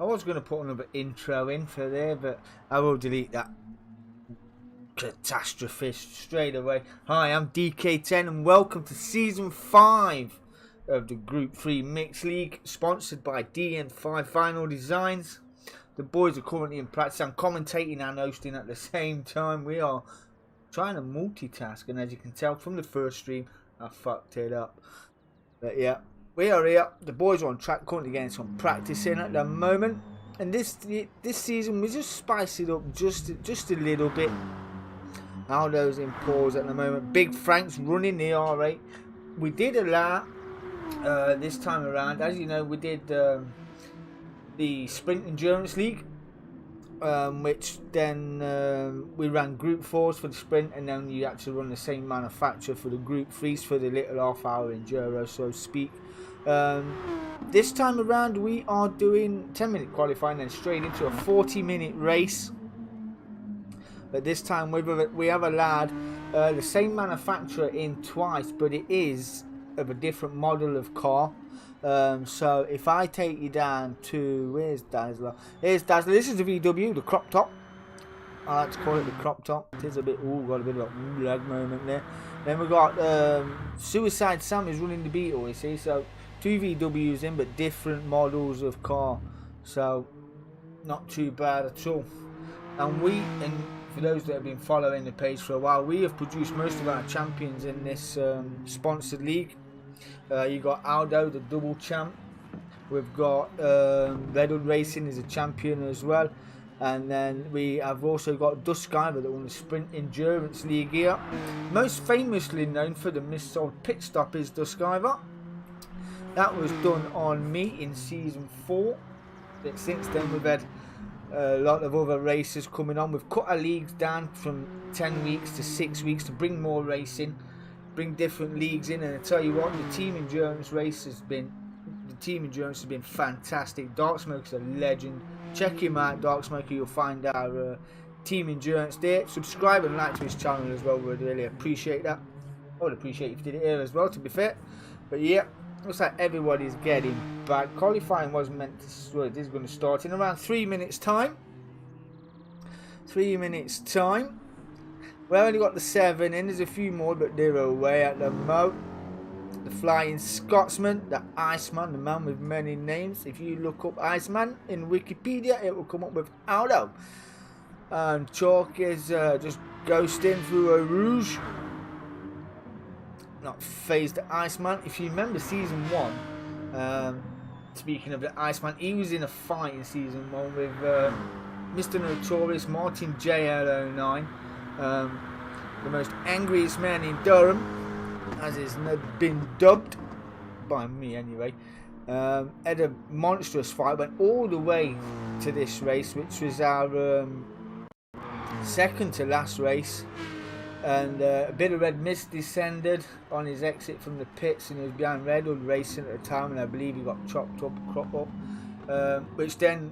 I was going to put another intro in for there, but I will delete that catastrophist straight away. Hi, I'm Dk10 and welcome to Season 5 of the Group 3 Mixed League, sponsored by DN5 Final Designs. The boys are currently in practice. I'm commentating and hosting at the same time. We are trying to multitask, and as you can tell from the first stream, I fucked it up. But yeah, we are here. The boys are on track, currently getting some practice in at the moment. And this season, we just spice it up just a little bit. Aldo's in pause at the moment. Big Frank's running the R8. We did allow this time around, as you know, we did the Sprint Endurance League, which then we ran Group 4s for the Sprint, and then you had to run the same manufacturer for the Group 3s for the little half-hour Enduro, so to speak. This time around, we are doing 10-minute qualifying and straight into a 40-minute race. But this time we have allowed the same manufacturer in twice, but it is of a different model of car. So if I take you down to, where's Dazzler? Here's Dazzler. This is the VW, the crop top. I like to call it the crop top. It is a bit, got a bit of a lag moment there. Then we've got Suicide Sam is running the Beetle, you see. So two VWs in, but different models of car. So not too bad at all. And for those that have been following the page for a while, we have produced most of our champions in this sponsored league. You got Aldo, the double champ. We've got Redwood Racing is a champion as well. And then we have also got Dk10'S Gr3 that won the Sprint Endurance League here. Most famously known for the missold pit stop is Dk10'S Gr3. That was done on me in Season 4. But since then we've had a lot of other races coming on. We've cut our leagues down from 10 weeks to 6 weeks to bring more racing, bring different leagues in, and I tell you what, the team endurance has been fantastic. Dark Smoker's a legend. Check him out, Dark Smoker. You'll find our team endurance there. Subscribe and like to his channel as well. We'd really appreciate that. I would appreciate if you did it here as well, to be fair. But yeah, looks like everybody's getting back. Qualifying was meant to, well, it is going to start in around 3 minutes time. 3 minutes time. We only got the 7 in. There's a few more, but they're away at the moment. The Flying Scotsman, the Iceman, the man with many names. If you look up Iceman in Wikipedia, it will come up with Aldo. And Chalk is just ghosting through a rouge. Not phased the Iceman. If you remember Season 1, speaking of the Iceman, he was in a fight in Season 1 with Mr. Notorious Martin JL09. The most angriest man in Durham, as it's been dubbed by me anyway. Had a monstrous fight, went all the way to this race, which was our second to last race, and a bit of red mist descended on his exit from the pits, and he was behind Redwood Racing at the time, and I believe he got chopped up, crop up, which then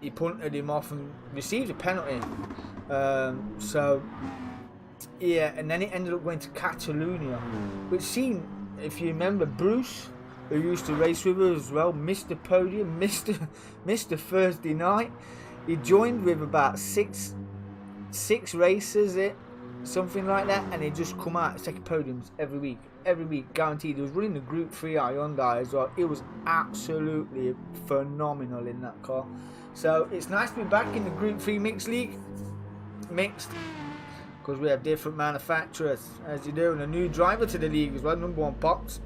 he punted him off and received a penalty. So yeah, and then it ended up going to Catalonia, which seemed, if you remember, Bruce, who used to race with us as well, missed the podium, missed the Thursday night. He joined with about six races, something like that, and he just come out second podiums every week, guaranteed. He was running the Group 3 Hyundai as well. It was absolutely phenomenal in that car. So it's nice to be back in the Group 3 Mixed League. Mixed, because we have different manufacturers, as you do, and a new driver to the league as well, number 1 Pops.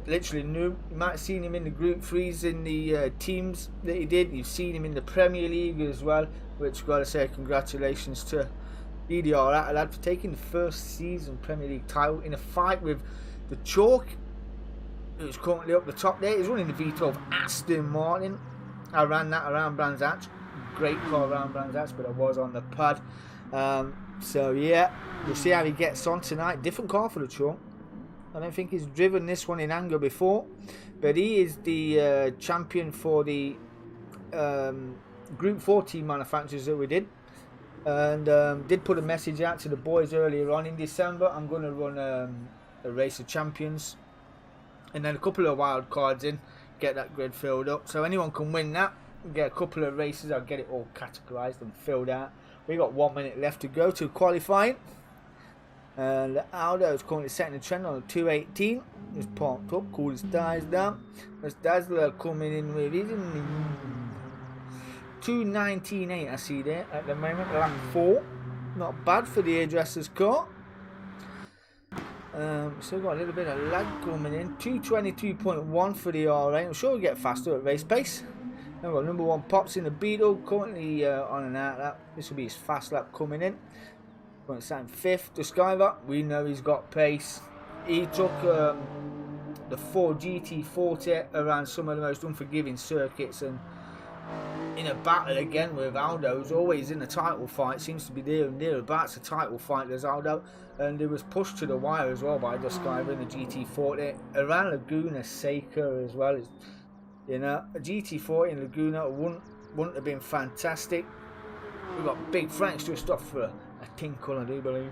Literally new. You might have seen him in the Group 3s in the teams that he did. You've seen him in the Premier League as well, which got to say congratulations to EDR lad for taking the first season Premier League title in a fight with the Chalk, who's currently up the top there. He's running the V12 Aston Martin. I ran that around Brands Hatch. Great car around Brands Hatch, but I was on the pad. So yeah, we'll see how he gets on tonight. Different car for the Chalk. I don't think he's driven this one in anger before, but he is the champion for the Group 4 team manufacturers that we did. And did put a message out to the boys earlier on in December. I'm going to run a race of champions and then a couple of wild cards in get that grid filled up. So anyone can win that. We'll get a couple of races. I'll get it all categorised and filled out. We got 1 minute left to go to qualifying. The Aldo is currently setting the trend on a 218. Just pumped up, cool his tires down. There's Dazzler coming in with his 219.8 I see there at the moment, lap 4. Not bad for the hairdresser's car. Still got a little bit of lag coming in. 222.1 for the R8. I'm sure we'll get faster at race pace. Then we've got number 1 Pops in the Beetle, currently on and out lap. This will be his fast lap coming in. Going to stand 5th. The Skyver, we know he's got pace. He took the Ford GT40 around some of the most unforgiving circuits, and in a battle again with Aldo, who's always in a title fight, seems to be there and thereabouts a title fight, there's Aldo, and it was pushed to the wire as well by the Skyver in the GT40 around Laguna Seca as well. You know, a GT40 in Laguna wouldn't have been fantastic. We've got Big Frank's just off for a tinkle, I do believe.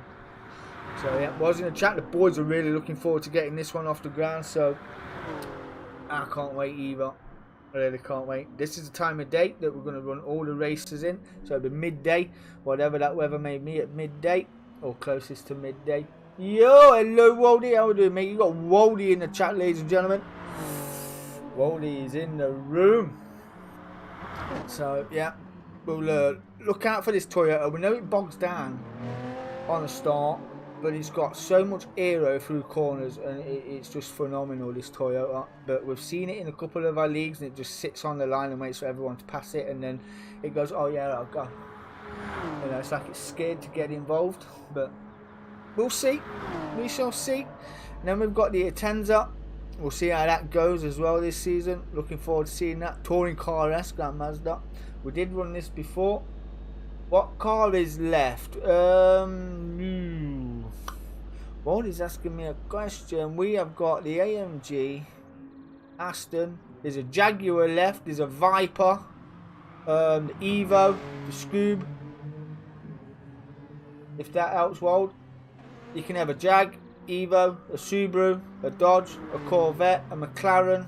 So yeah, was in the chat. The boys are really looking forward to getting this one off the ground. So I can't wait either. I really can't wait. This is the time of day that we're going to run all the races in. So it'll be midday, whatever that weather may be at midday or closest to midday. Yo, hello Woldy, how are you doing, mate? You got Woldy in the chat, ladies and gentlemen. Woldy is in the room. So yeah, we'll look out for this Toyota. We know it bogs down on the start, but it's got so much aero through corners, and it's just phenomenal, this Toyota. But we've seen it in a couple of our leagues, and it just sits on the line and waits for everyone to pass it, and then it goes, oh yeah, I'll go. You know, it's like it's scared to get involved, but we'll see. We shall see. And then we've got the Atenza. We'll see how that goes as well this season. Looking forward to seeing that. Touring Car S, Grand Mazda. We did run this before. What car is left? Walt is asking me a question. We have got the AMG, Aston. There's a Jaguar left. There's a Viper. The Evo. The Scoob. If that helps, Walt. You can have a Jag, Evo, a Subaru, a Dodge, a Corvette, a McLaren.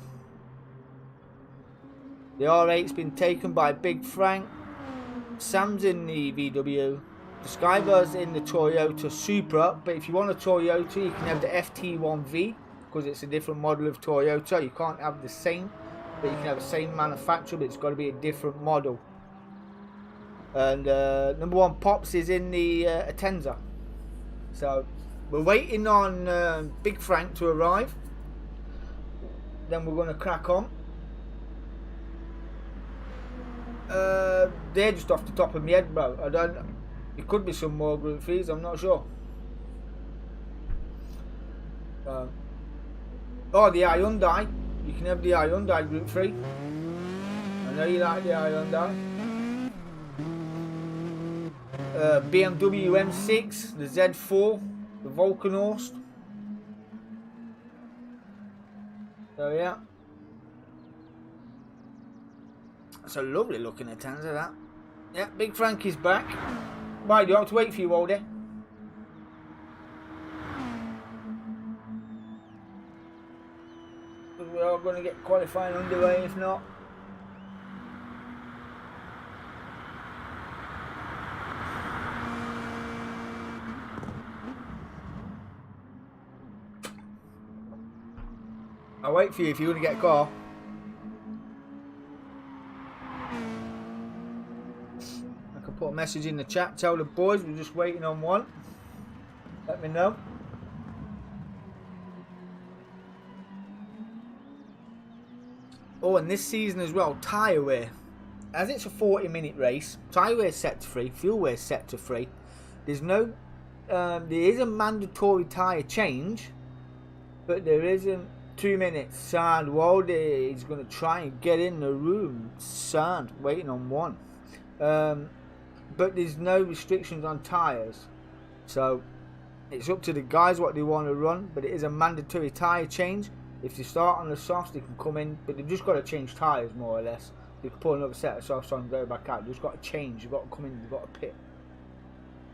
The R8's been taken by Big Frank. Sam's in the VW. The Skyver's in the Toyota Supra. But if you want a Toyota, you can have the FT1V, because it's a different model of Toyota. You can't have the same, but you can have the same manufacturer, but it's got to be a different model. And number 1 Pops is in the Atenza. So we're waiting on Big Frank to arrive. Then we're going to crack on. They're just off the top of my head, bro. I don't. It could be some more Group 3s. I'm not sure. Oh, the Hyundai. You can have the Hyundai Group 3. I know you like the Hyundai. BMW M6, the Z4, the Volcanhorst. So yeah. That's a lovely looking Atenza, that. Yeah, Big Frankie's back. Right, do you have to wait for you, Waldy? Because we're all going to get qualifying underway, if not. I'll wait for you if you want to get a car. Put a message in the chat, tell the boys we're just waiting on one. Let me know. Oh, and this season as well, tyre wear. As it's a 40-minute race, tyre wear set to free, fuel wear set to free. There's no, there is a mandatory tyre change, but there isn't 2 minutes. Sand, Waldy is going to try and get in the room. Sand, waiting on one. But there's no restrictions on tyres, so it's up to the guys what they want to run. But it is a mandatory tyre change. If they start on the softs, they can come in, but they've just got to change tyres more or less. They can put another set of softs on and go back out. They've just got to change. You've got to come in, you've got to pit.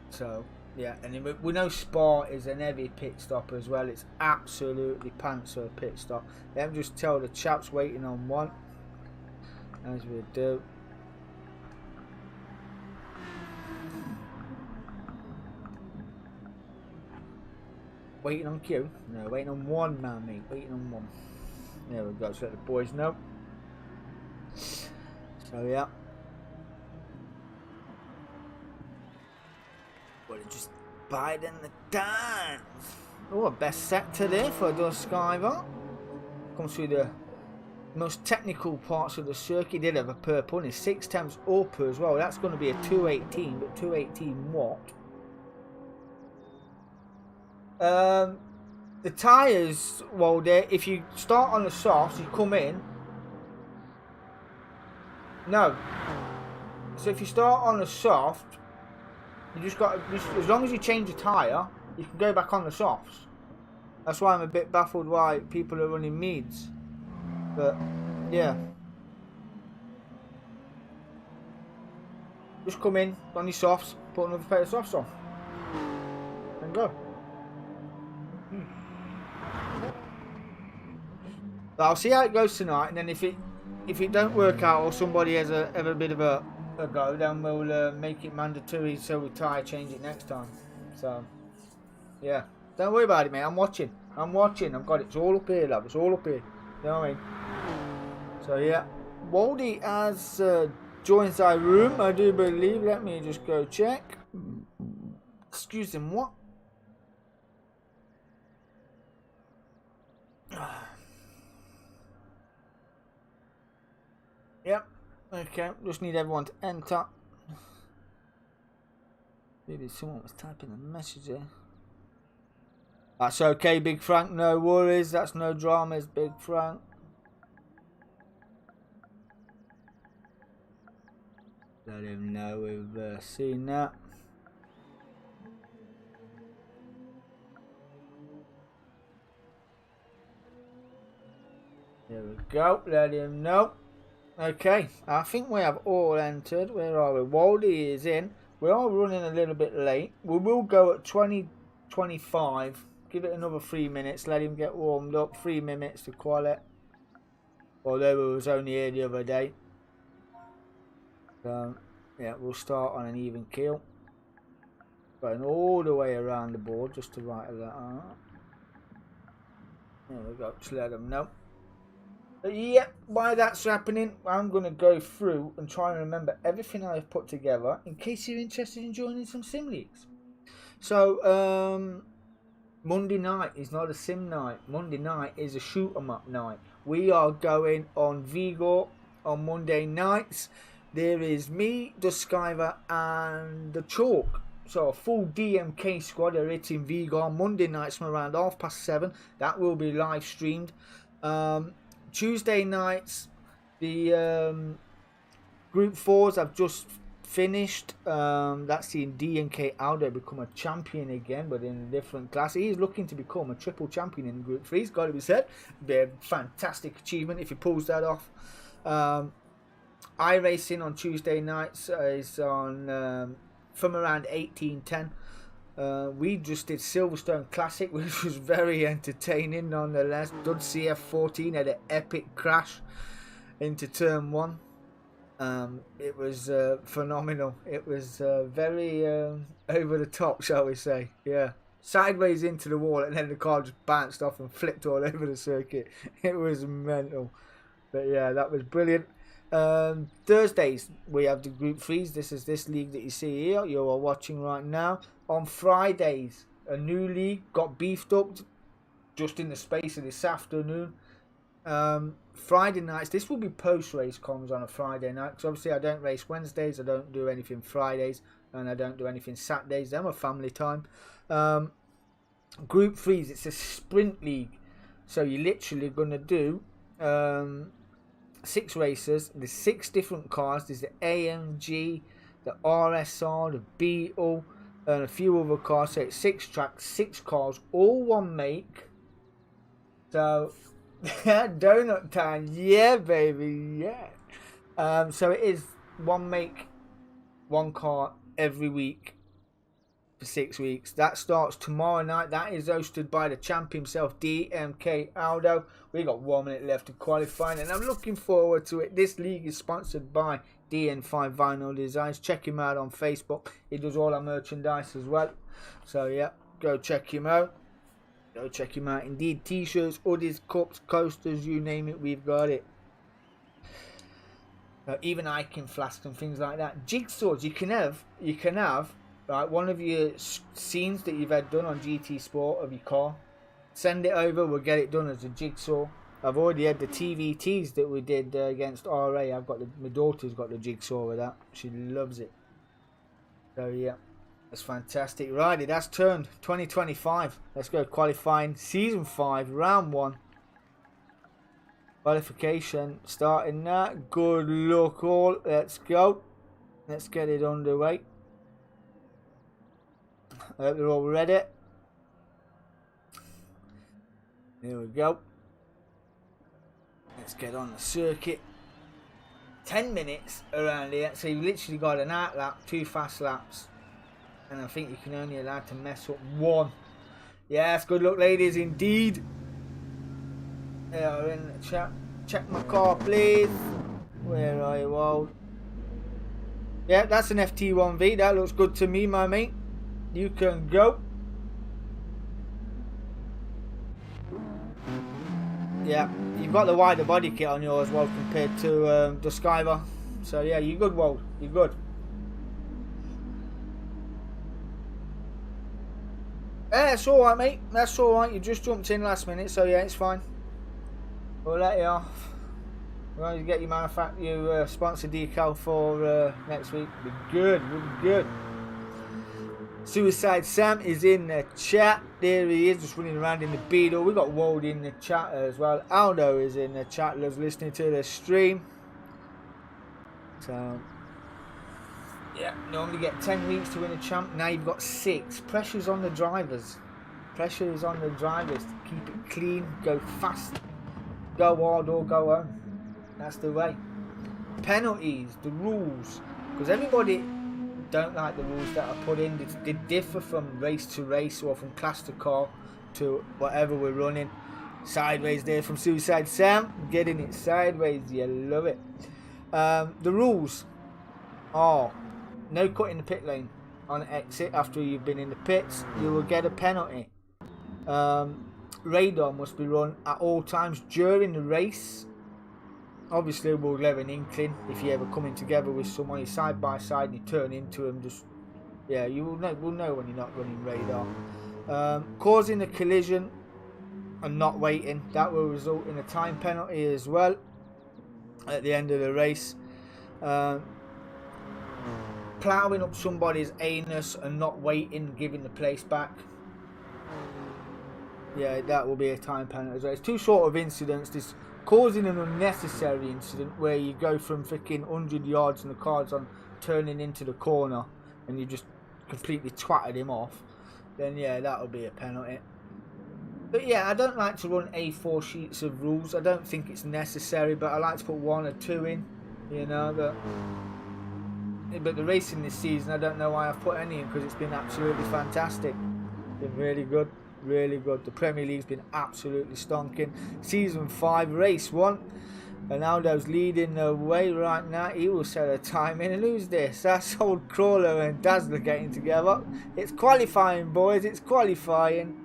So Yeah, and we know Spa is an heavy pit stop as well. It's absolutely pants for a pit stop. Let me just tell the chaps waiting on one, as we do. Waiting on queue? No, waiting on one now, mate. Waiting on one. There we go, so let the boys know. So, yeah. Well, just biding the times. Oh, best sector there for Duskiver. Comes through the most technical parts of the circuit. Did have a purple and 6 temps upper as well. That's going to be a 218, but 218 what? The tyres, well, if you start on the softs, you come in. No. So if you start on the soft, you just got, as long as you change the tyre, you can go back on the softs. That's why I'm a bit baffled why people are running mids. But, yeah. Just come in, on your softs, put another pair of softs on. And go. But I'll see how it goes tonight, and then if it don't work out or somebody has a bit of a go, then we'll make it mandatory so we tyre change it next time. So, yeah. Don't worry about it, mate. I'm watching. I've got it. It's all up here, love. It's all up here. You know what I mean? So, yeah. Waldy has joined our room, I do believe. Let me just go check. Excuse him, what? Yep. Okay. Just need everyone to enter. Maybe someone was typing a message there. That's okay, Big Frank. No worries. That's no dramas, Big Frank. Let him know we've seen that. There we go. Let him know. Okay, I think we have all entered. Where are we? Waldy is in. We are running a little bit late. We will go at 20:25. Give it another 3 minutes. Let him get warmed up. 3 minutes to qual it. Although it was only here the other day. So, yeah, we'll start on an even keel. Going all the way around the board just to right that out. There we go. Just let them know. But yeah, while that's happening, I'm going to go through and try and remember everything I've put together in case you're interested in joining some sim leagues. So, Monday night is not a sim night. Monday night is a shoot 'em up night. We are going on Vigor on Monday nights. There is me, Duskiver, and the Chalk. So a full DMK squad are hitting Vigor Monday nights from around 7:30. That will be live streamed. Tuesday nights, the Group 4s have just finished. That's seeing DNK Aldo become a champion again, but in a different class. He's looking to become a triple champion in Group 3. It's got to be said. It'd be a fantastic achievement if he pulls that off. iRacing on Tuesday nights is on from around 18:10. We just did Silverstone Classic, which was very entertaining nonetheless. Dud CF14 had an epic crash into turn 1. It was phenomenal. It was very over the top, shall we say. Yeah. Sideways into the wall, and then the car just bounced off and flipped all over the circuit. It was mental. But yeah, that was brilliant. Thursdays, we have the Group 3s. This is this league that you see here. You are watching right now. On Fridays, a new league got beefed up just in the space of this afternoon. Friday nights, this will be post-race comms on a Friday night, because obviously I don't race Wednesdays, I don't do anything Fridays, and I don't do anything Saturdays. Them are family time. Group 3s, it's a sprint league, so you're literally going to do 6 races. There's 6 different cars. There's the AMG, the RSR, the Beetle, and a few other cars. So it's 6 tracks, 6 cars, all one make. So donut time, yeah baby, yeah. So it is one make, one car every week for 6 weeks. That starts tomorrow night. That is hosted by the champ himself, DMK Aldo. We got 1 minute left to qualify, and I'm looking forward to it. This league is sponsored by DN5 Vinyl Designs. Check him out on Facebook. He does all our merchandise as well. So yeah, go check him out. Go check him out. Indeed, t-shirts, hoodies, cups, coasters, you name it, we've got it. Even hiking flasks and things like that. Jigsaws, you can have right, one of your scenes that you've had done on GT Sport of your car. Send it over, we'll get it done as a jigsaw. I've already had the TVTs that we did against RA. My daughter's got the jigsaw with that. She loves it. So yeah, that's fantastic. Righty, that's turned 2025. Let's go qualifying. Season 5, round 1. Qualification starting now. Good luck all. Let's go. Let's get it underway. I hope they're all ready. Here we go. Let's get on the circuit. 10 minutes around here. So you've literally got an out lap, 2 fast laps. And I think you can only allow to mess up 1. Yes, good luck ladies indeed. They are in the chat. Check my car please. Where are you all? Yeah, that's an FT1V. That looks good to me, my mate. You can go. Yeah, you've got the wider body kit on yours as well compared to the Skyver. So yeah, you're good, Wold. You're good. Yeah, it's alright, mate. That's alright. You just jumped in last minute, so yeah, it's fine. We'll let you off. We're going to get your sponsor decal for next week. Be good. We'll be good. Suicide Sam is in the chat. There he is, just running around in the Beetle. We got Wold in the chat as well. Aldo is in the chat, loves listening to the stream. So yeah, normally get 10 weeks to win a champ. Now you've got 6. Pressure's on the drivers. Pressure is on the drivers to keep it clean, go fast, go hard or go home. That's the way. Penalties, the rules, because everybody don't like the rules that are put in. They differ from race to race or from class to car to whatever we're running. Sideways there from Suicide Sam, getting it sideways, you love it. The rules are no cutting the pit lane on exit after you've been in the pits. You will get a penalty. Radar must be run at all times during the race. Obviously we'll have an inkling if you ever coming together with someone, you're side by side and you turn into them, just yeah, you will know, we'll know when you're not running radar. Causing a collision and not waiting, that will result in a time penalty as well at the end of the race. Ploughing up somebody's anus and not waiting, giving the place back, yeah, that will be a time penalty as well. It's 2 sort of incidents. This causing an unnecessary incident where you go from freaking 100 yards and the car's on turning into the corner and you just completely twatted him off, then yeah, that'll be a penalty. But yeah, I don't like to run A4 sheets of rules. I don't think it's necessary, but I like to put 1 or 2 in, you know. But the racing this season, I don't know why I've put any in, because it's been absolutely fantastic. Been really good. Really good. The Premier League's been absolutely stonking. Season 5, race 1. Ronaldo's leading the way right now. He will set a time in. And who's this? That's old Crawler and Dazzler getting together. It's qualifying, boys. It's qualifying.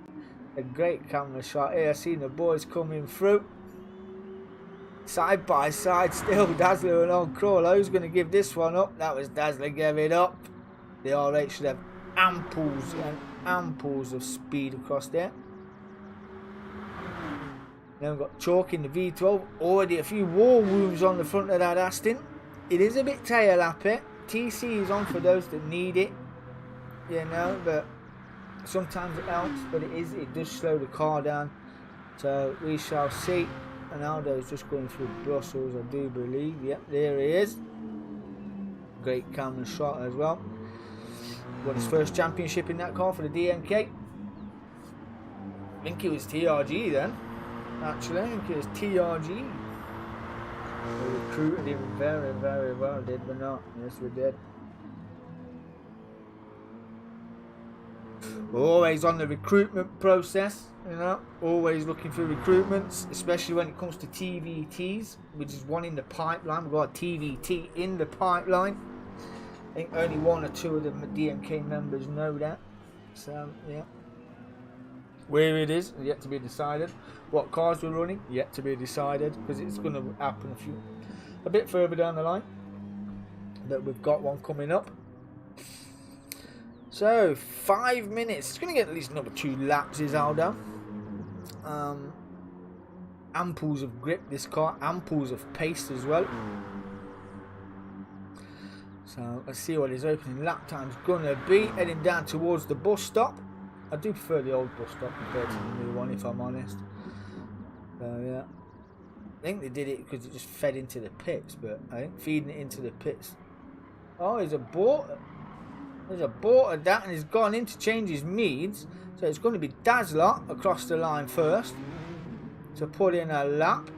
A great camera shot here. Seen the boys coming through. Side by side still. Dazzler and old Crawler. Who's going to give this one up? That was Dazzler gave it up. The RH should have amples of speed across there. Then we've got Chalk in the V12. Already a few war wounds on the front of that Aston. It is a bit tail happy. TC is on for those that need it, you know, but sometimes it helps, but it does slow the car down. So we shall see. Ronaldo's just going through Brussels, I do believe. Yep, there he is. Great camera shot as well. Won his first championship in that car for the DMK. I think it was TRG then. Actually, I think it was TRG. We recruited him very, very well, did we not? Yes, we did. We're always on the recruitment process, you know, always looking for recruitments, especially when it comes to TVTs, which is one in the pipeline. We've got a TVT in the pipeline. I think only 1 or 2 of the DMK members know that. So, yeah. Where it is, yet to be decided. What cars we're running, yet to be decided, because it's going to happen a bit further down the line. But we've got one coming up. So 5 minutes. It's going to get at least another 2 laps, is Aldo. Amples of grip, this car. Amples of pace as well. So let's see what his opening lap time's going to be. Heading down towards the bus stop. I do prefer the old bus stop compared to the new one, if I'm honest. So yeah, I think they did it because it just fed into the pits, but I think feeding it into the pits. Oh, he's aborted that, and he's gone in to change his meads. So it's going to be Dazzler across the line first to put in a lap.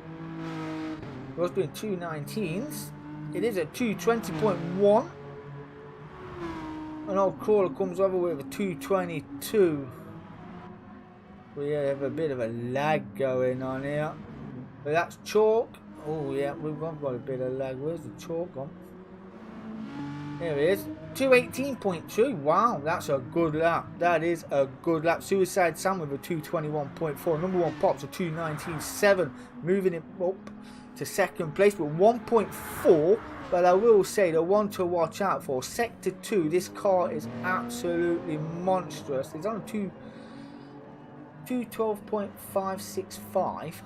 He was doing 2:19s. It is a 2:20.1. An old Crawler comes over with a 2:22. We have a bit of a lag going on here. But that's chalk. Oh yeah, we've got a bit of lag. Where's the chalk on? There it is. 2:18.2. Wow, that's a good lap. That is a good lap. Suicide Sam with a 2:21.4. Number 1 Pops a 2:19.7. Moving it up to second place with 1.4. But I will say the one to watch out for, Sector 2, this car is absolutely monstrous. It's on 2:12.565.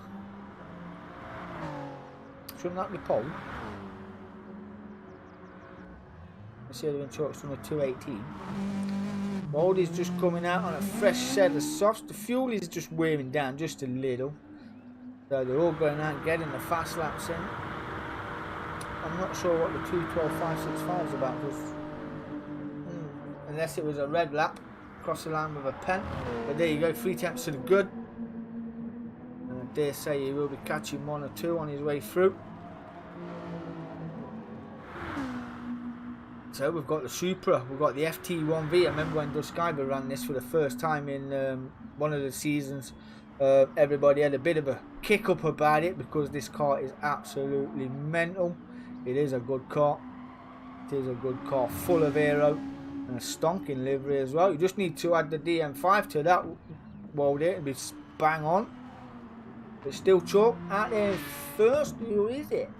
Shouldn't that be pole? Let's see the trucks from a 2:18. Mold is just coming out on a fresh set of softs. The fuel is just wearing down just a little. So they're all going out and getting the fast laps in. I'm not sure what the 2:12.565 is about, unless it was a red lap across the line with a pen. But there you go, 3 temps to the good. And I dare say he will be catching 1 or 2 on his way through. So we've got the Supra, we've got the FT1V. I remember when Duskiver ran this for the first time in one of the seasons. Everybody had a bit of a kick up about it because this car is absolutely mental. It is a good car. It is a good car, full of aero and a stonking livery as well. You just need to add the DM5 to that world here and be bang on. But still chalk out there first. Who is it?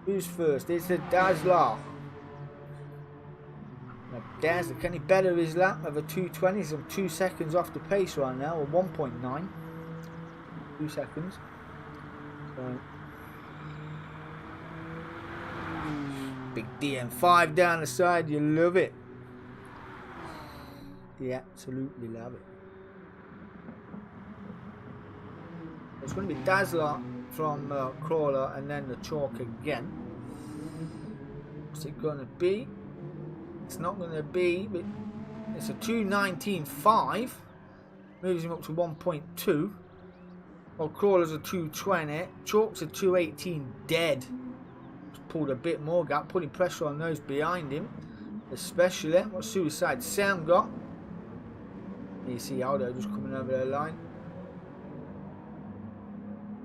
Who's first? It's the Dazzler. Now Dazzler, can he better his lap of a 2:20? He's 2 seconds off the pace right now, or 1.9. 2 seconds. So big DM5 down the side, you love it. You absolutely love it. It's going to be Dazzler from Crawler and then the chalk again. What's it going to be? It's not going to be, but it's a 2:19.5. Moves him up to 1.2. Well, Crawler's a 2:20. Chalk's a 2:18 dead. Pulled a bit more gap, putting pressure on those behind him, especially what Suicide Sam got. You see Aldo just coming over the line.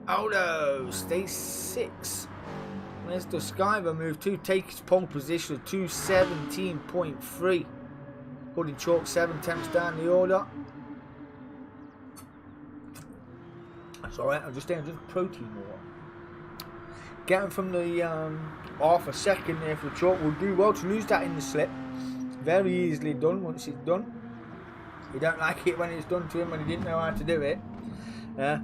Aldo stays 6. There's the Skyver move to take his pole position of 2:17.3. Putting Chalk 7 temps down the order. That's alright, I'm just doing protein water. Getting from the half a second there for Chalk will do well to lose that in the slip. Very easily done once it's done. He don't like it when it's done to him when he didn't know how to do it. The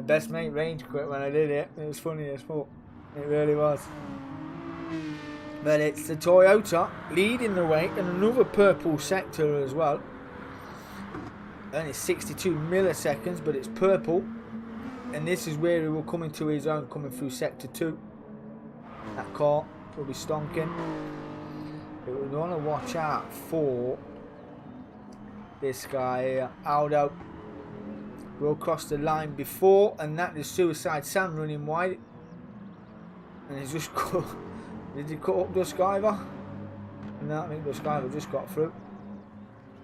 best mate range quit when I did it. It was funny as fuck. It really was. But it's the Toyota leading the way in another purple sector as well. Only 62 milliseconds, but it's purple. And this is where he will come into his own, coming through sector 2. That car will be stonking. But we want to watch out for this guy here, Aldo. Will cross the line before, and that is Suicide Sam running wide. And he's just cut. Did he cut up Duskiver? No, I think Duskiver just got through.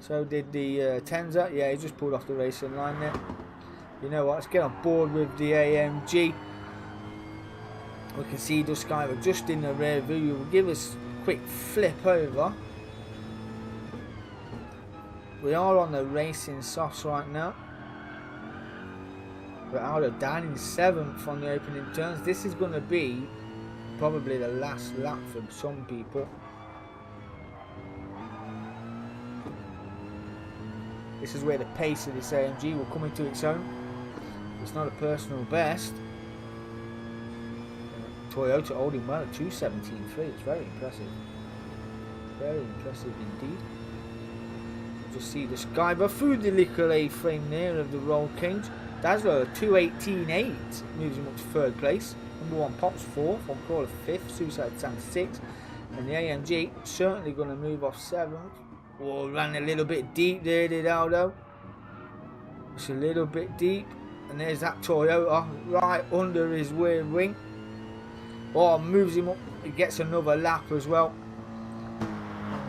So did the 10'S. Yeah, he just pulled off the racing line there. You know what? Let's get on board with the AMG. We can see the Skyver just in the rear view. You will give us a quick flip over. We are on the racing softs right now. We're out of down in 7th on the opening turns. This is going to be probably the last lap for some people. This is where the pace of this AMG will come into its own. It's not a personal best. Toyota holding well at 2:17.3. It's very impressive. Very impressive indeed. Just see the Skyver through the little A-frame there of the roll cage. Dazzler 2:18.8 moves him up to 3rd place. Number 1 Pops 4th, on Crawler 5th, Suicide Sam 6th, and the AMG certainly going to move off 7th. Oh, ran a little bit deep there, did Aldo. It's a little bit deep, and there's that Toyota right under his rear wing. Oh, moves him up. He gets another lap as well.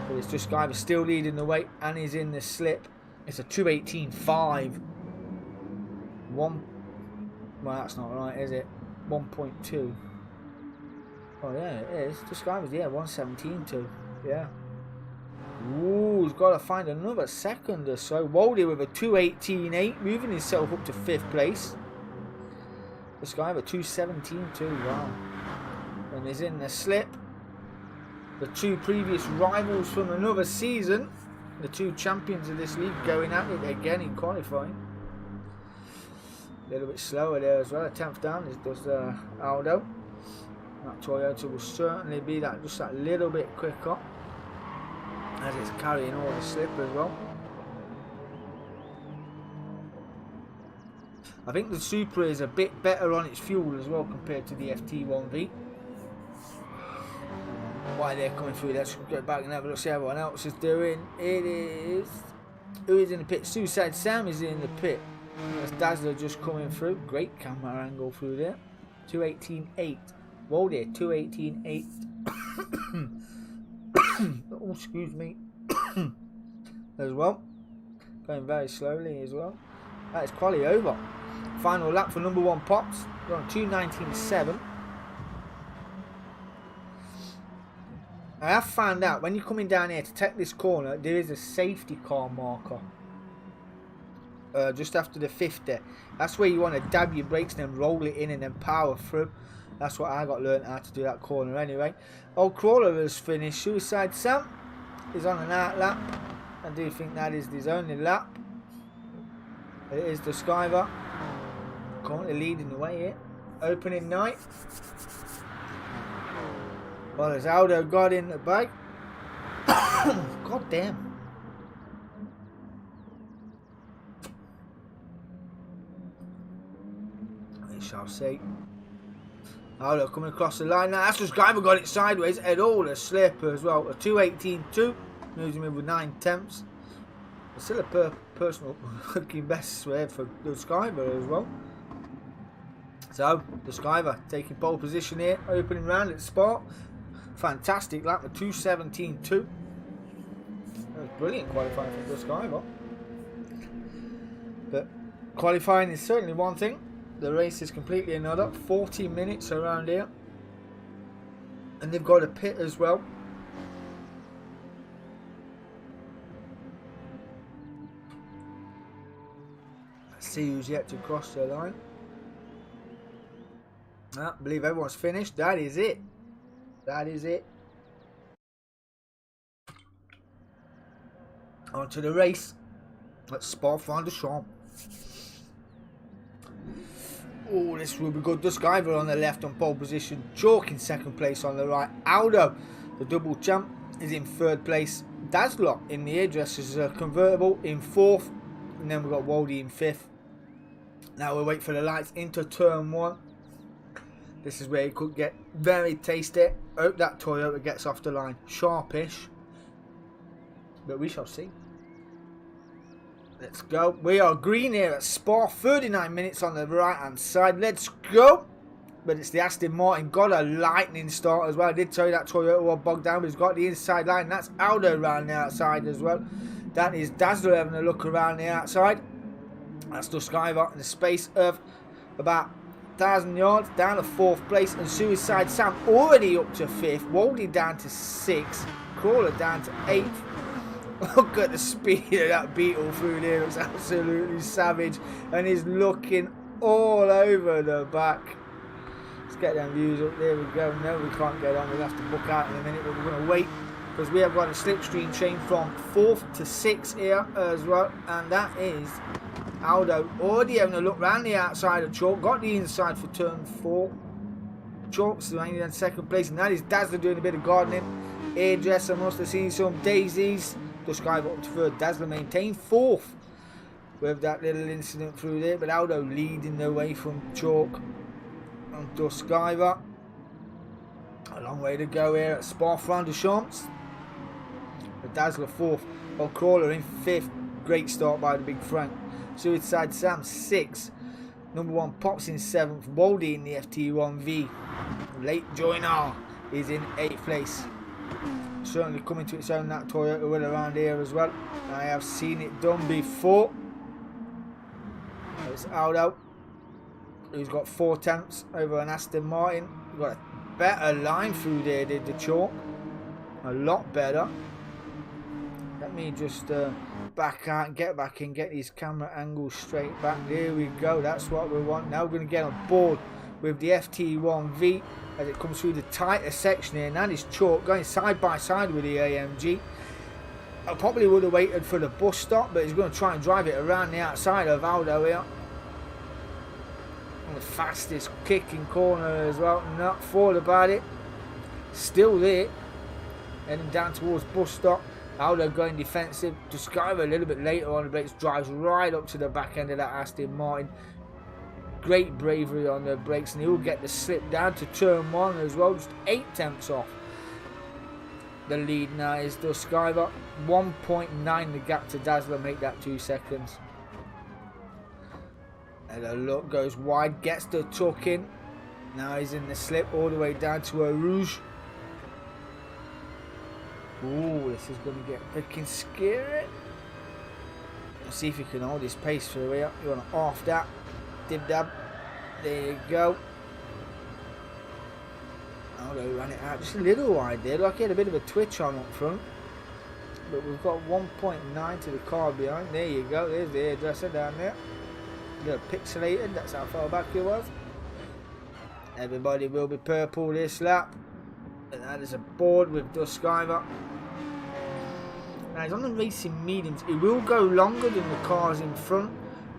But it's just Skyver still leading the way, and he's in the slip. It's a 2:18.5. Well, that's not right, is it? 1.2. Oh yeah, it is. The Skyver's 1:17.2. Yeah. Ooh, he's got to find another second or so. Woldy with a 2:18.8, moving himself up to 5th place. The Skyver 2:17.2. Wow. And he's in the slip. The 2 previous rivals from another season, the 2 champions of this league, going at it again in qualifying. A little bit slower there as well. 10th down does Aldo. That Toyota will certainly be just that little bit quicker, as it's carrying all the slip as well. I think the Supra is a bit better on its fuel as well compared to the FT1V. Why they're coming through, let's go back and have a look, see how everyone else is doing. It is... Who is in the pit? Suicide Sam is in the pit. That's Dazzler just coming through. Great camera angle through there. 2:18.8. Whoa there, 2:18.8. Oh, excuse me. As well. Going very slowly as well. That is quali over. Final lap for number 1 Pops. We're on 2:19.7. I have found out when you're coming down here to take this corner, there is a safety car marker. Just after the 50. That's where you want to dab your brakes and then roll it in and then power through. That's what I got learned how to do that corner anyway. Old Crawler has finished. Suicide Sam is on an out lap. I do think that is his only lap. It is the Skyver currently leading the way here. Opening night. Well, as Aldo got in the bike. God damn. We shall see. Aldo coming across the line now. That's just Skyver got it sideways. Had all the slip as well. A 2:18.2. Moves him in with 9/10. It's still a personal fucking best for the Skyver as well. So, the Skyver taking pole position here. Opening round at Spa. Fantastic lap with 2:17.2. That was brilliant qualifying for the Skyver. But qualifying is certainly one thing. The race is completely another. 40 minutes around here. And they've got a pit as well. Let's see who's yet to cross the line. I believe everyone's finished. That is it. That is it. On to the race at Spa-Francorchamps. Oh, this will be good. The Skyver on the left on pole position. Chalk in 2nd place on the right. Aldo, the double champ, is in 3rd place. Dazzler in the hairdresser's convertible in 4th. And then we've got Woldy in 5th. Now we'll wait for the lights into turn 1. This is where it could get very tasty. Hope that Toyota gets off the line sharpish. But we shall see. Let's go. We are green here at Spa. 39 minutes on the right hand side. Let's go. But it's the Aston Martin. Got a lightning start as well. I did tell you that Toyota was bogged down, but he's got the inside line. That's Aldo around the outside as well. That is Dazzler having a look around the outside. That's the Skyver in the space of about 1,000 yards down to 4th place, and Suicide Sam already up to 5th, Waldy down to 6th, Crawler down to 8th. Look at the speed of that Beetle through there, it's absolutely savage, and he's looking all over the back. Let's get them views up. There we go. No, we can't get on, we'll have to book out in a minute, but we're going to wait because we have got a slipstream chain from 4th to 6th here as well, and that is Aldo already having a look round the outside of Chalk, got the inside for turn 4. Chalk's remaining in 2nd place, and that is Dazzler doing a bit of gardening. Hairdresser must have seen some daisies. Duskiver up to 3rd, Dazzler maintained 4th with that little incident through there, but Aldo leading the way from Chalk and Duskiver. A long way to go here at Spa-Francorchamps. Dazzler 4th, while Crawler in 5th. Great start by the big Frank. Suicide Sam 6th. Number 1 Pops in 7th. Waldy in the FT1V. Late Joiner is in 8th place. Certainly coming to its own, that Toyota will around here as well. I have seen it done before. It's Aldo, who's got 4 tenths over an Aston Martin. We've got a better line through there, did the Chalk. A lot better. Let me just back out and get back in, get these camera angles straight back. There we go, that's what we want. Now we're going to get on board with the FT1V as it comes through the tighter section here. Now this Chalk going side by side with the AMG. I probably would have waited for the bus stop, but he's going to try and drive it around the outside of Aldo here. And the fastest kicking corner as well, not thought about it. Still there, heading down towards bus stop. Aldo going defensive. Duskiver a little bit later on the brakes, drives right up to the back end of that Aston Martin. Great bravery on the brakes, and he'll get the slip down to turn 1 as well, just 8 tenths off. The lead now is Duskiver. 1.9 the gap to Dazzler, make that 2 seconds. And a look, goes wide, gets the tuck in. Now he's in the slip all the way down to a Rouge. Ooh, this is going to get freaking scary. Let's see if you can hold his pace through here. You want to off that. Dib dab. There you go. Aldo ran it out just a little wide there. Like he had a bit of a twitch on up front. But we've got 1.9 to the car behind. There you go. There's the hairdresser down there. A little pixelated. That's how far back he was. Everybody will be purple this lap. And that is aboard with Duskiver. Now he's on the racing mediums. He will go longer than the cars in front.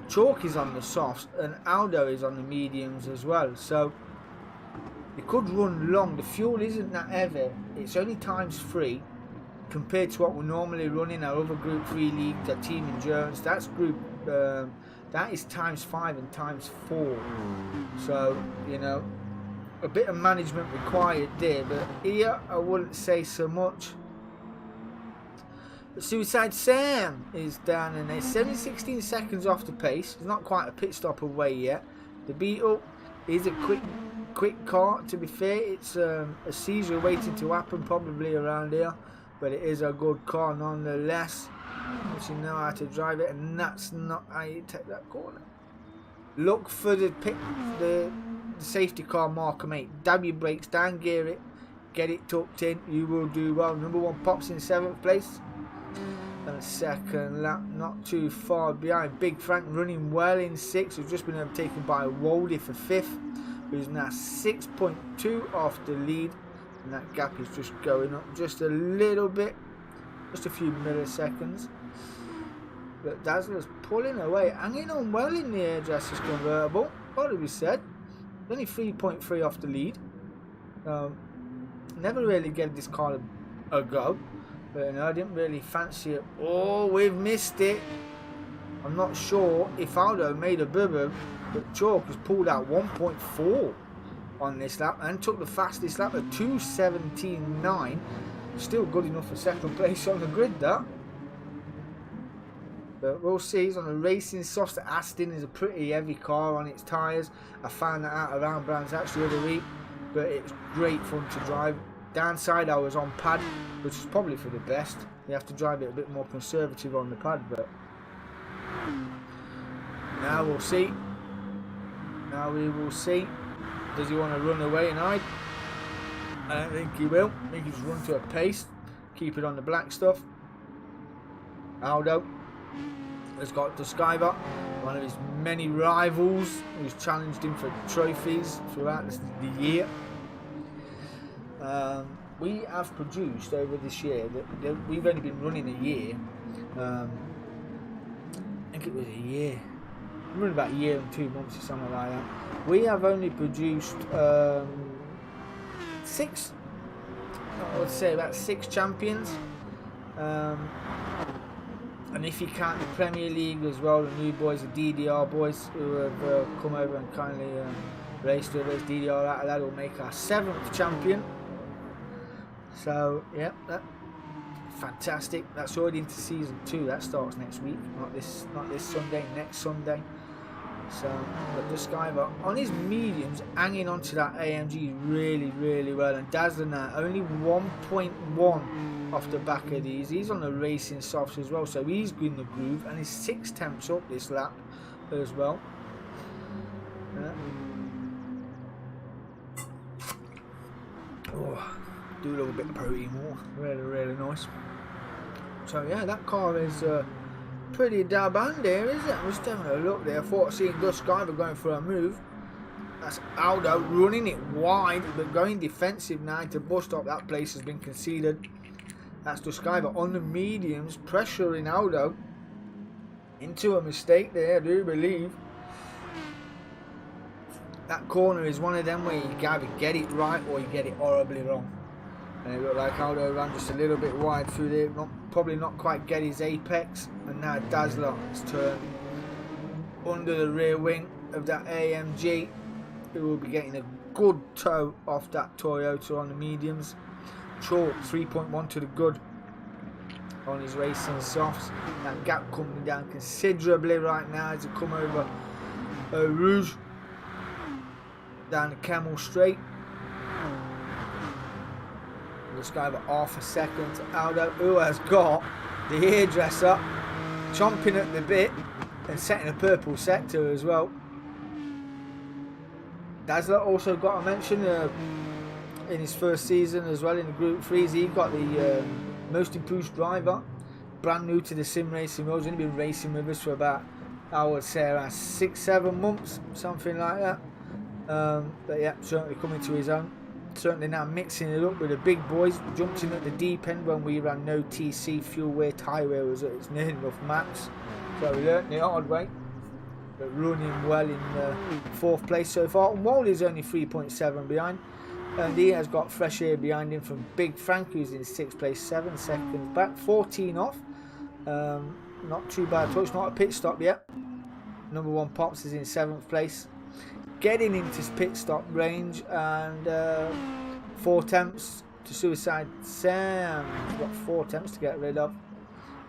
Chalk is on the softs and Aldo is on the mediums as well. So he could run long. The fuel isn't that heavy. It's only ×3 compared to what we normally run in our other Group 3 leagues at Team Endurance. That's that is ×5 and ×4. So, you know, a bit of management required there, but here I wouldn't say so much. But Suicide Sam is down in there, 7/16 seconds off the pace. It's not quite a pit stop away yet. The Beetle is a quick car, to be fair. It's a seizure waiting to happen probably around here, but it is a good car nonetheless once you know how to drive it, and that's not how you take that corner. Look for the safety car marker, mate. Dab your brakes, down gear it, get it tucked in, you will do well. Number 1 Pops in 7th place. And 2nd lap, not too far behind. Big Frank running well in 6th. We've just been overtaken by Waldy for 5th, who's now 6.2 off the lead. And that gap is just going up just a little bit, just a few milliseconds. But Dazzler's pulling away, hanging on well in the hairdresser's convertible. What did we said? Only 3.3 off the lead. Never really gave this car a go. But no, I didn't really fancy it. Oh, we've missed it. I'm not sure if Aldo made a boo-boo, but Chalk has pulled out 1.4 on this lap and took the fastest lap at 2:17.9. Still good enough for 2nd place on the grid, that. But we'll see. He's on the racing softs. The Aston is a pretty heavy car on its tyres. I found that out around Brands Hatch the other week, but it's great fun to drive. Downside, I was on pad, which is probably for the best. You have to drive it a bit more conservative on the pad, but now we'll see. Now we will see. Does he want to run away and hide? I don't think he will. I think he's run to a pace. Keep it on the black stuff. Aldo has got the Skyver, one of his many rivals who's challenged him for trophies throughout the year. We have produced over this year, that we've only been running a year. I think it was a year. We're running about a year and 2 months or something like that. We have only produced 6, I would say about 6 champions. And if you count the Premier League as well, the new boys, the DDR boys who have come over and kindly raced with us, DDR, that will make our 7th champion. So, yeah, fantastic. That's already into season 2. That starts next week, not this Sunday, next Sunday. So, but the Skyver on his mediums, hanging onto that AMG really, really well. And Dazzler now only 1.1 off the back of these. He's on the racing softs as well, so he's in the groove, and he's 6/10 up this lap as well. Oh, do a little bit of protein more. Really, really nice. So yeah, that car is pretty dab handy, isn't it? I'm just having a look there. I thought I seen Gus Skyver going for a move. That's Aldo running it wide, but going defensive now to bust up. That place has been conceded. That's the Skyver on the mediums, pressuring Aldo into a mistake there, I do believe. That corner is one of them where you either get it right or you get it horribly wrong. And it looked like Aldo ran just a little bit wide through there, probably not quite get his apex. And now Dazzler has turned under the rear wing of that AMG, who will be getting a good toe off that Toyota on the mediums. Chalk 3.1 to the good on his racing softs. That gap coming down considerably right now as he come over Rouge down the Camel Straight. This guy about half a second to Aldo, who has got the hairdresser chomping at the bit and setting a purple sector as well. Dazzler also got a mention in his first season as well in the Group 3s. He got the most improved driver, brand new to the sim racing world. He's only been racing with us for about, I would say, around 6-7 months, something like that. But yeah, certainly coming to his own. Certainly now mixing it up with the big boys. Jumped in at the deep end when we ran no TC fuel wear, tyre wear was at its near enough max. So we learnt the hard way. But running well in 4th place so far. And Wally's only 3.7 behind. And he has got fresh air behind him from Big Frank, who's in 6th place, 7 seconds back, 14 off. Not too bad at all. It's not a pit stop yet. Number 1 Pops is in 7th place. Getting into pit stop range, and 4 attempts to Suicide Sam. He's got 4 attempts to get rid of.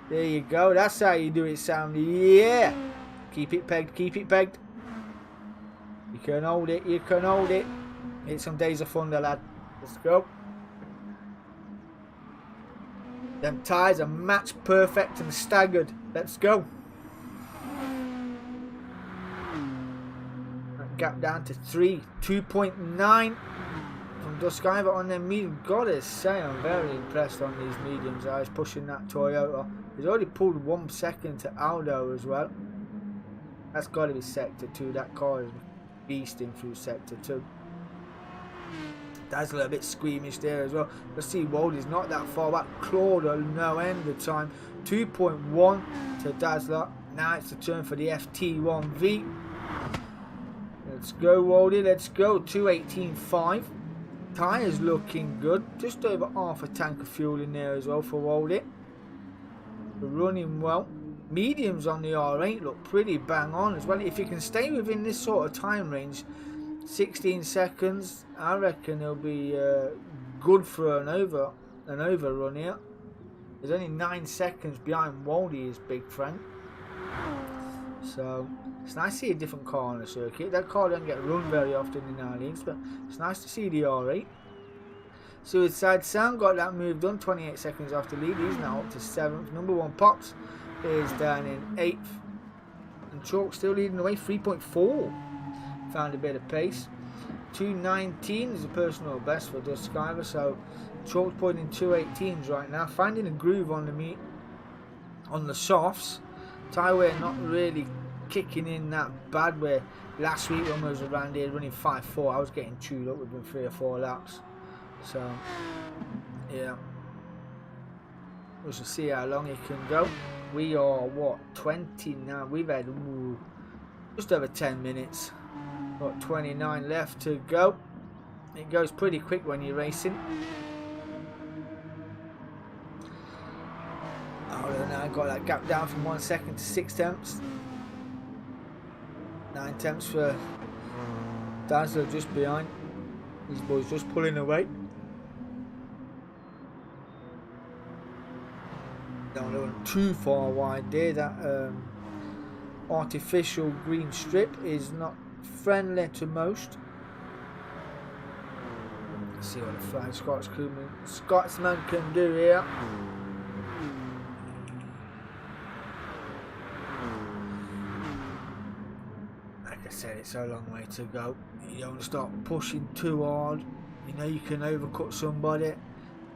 There you go. That's how you do it, Sam. Yeah. Keep it pegged. Keep it pegged. You can hold it. You can hold it. It's some days of thunder, lad. Let's go. Them tyres are match perfect and staggered. Let's go. Gap down to 3, 2.9 from Skyver on their medium. Gotta say, I'm very impressed on these mediums. I was pushing that Toyota. He's already pulled 1 second to Aldo as well. That's got to be sector 2. That car is beasting through sector 2. Dazzler a bit squeamish there as well. Let's see, Waldy's not that far back. Claude no end of time. 2.1 to Dazzler. Now it's the turn for the FT1V. Let's go, Waldy, let's go. 218.5. Tyres looking good. Just over half a tank of fuel in there as well for Waldy. Running well. Mediums on the R8 look pretty bang on as well. If you can stay within this sort of time range, 16 seconds, I reckon it'll be good for an overrun here. There's only 9 seconds behind Waldy, his big friend. So it's nice to see a different car on the circuit. That car doesn't get run very often in our leagues, but it's nice to see the R8. Suicide Sam got that move done. 28 seconds off the lead. He's now up to 7th. Number 1 Pops is down in 8th. And Chalk still leading the way. 3.4. Found a bit of pace. 2:19 is a personal best for Dust Skyver. So Chalk's putting in 2:18s right now. Finding a groove on the meat. On the softs. Tyway not really kicking in that bad, where last week when we was around here running 5.4, I was getting chewed up within 3 or 4 laps. So yeah, we shall see how long he can go. We are what, 20 now. We've had just over 10 minutes. Got 29 left to go. It goes pretty quick when you're racing. Oh, now I got that gap down from 1 second to 6 tenths. 9 tenths for Dazzler just behind. These boys just pulling away. Don't look too far wide there. That artificial green strip is not friendly to most. Let's see what the flying Scotsman can do here. Like I said, it's a long way to go. You don't start pushing too hard. You know you can overcut somebody.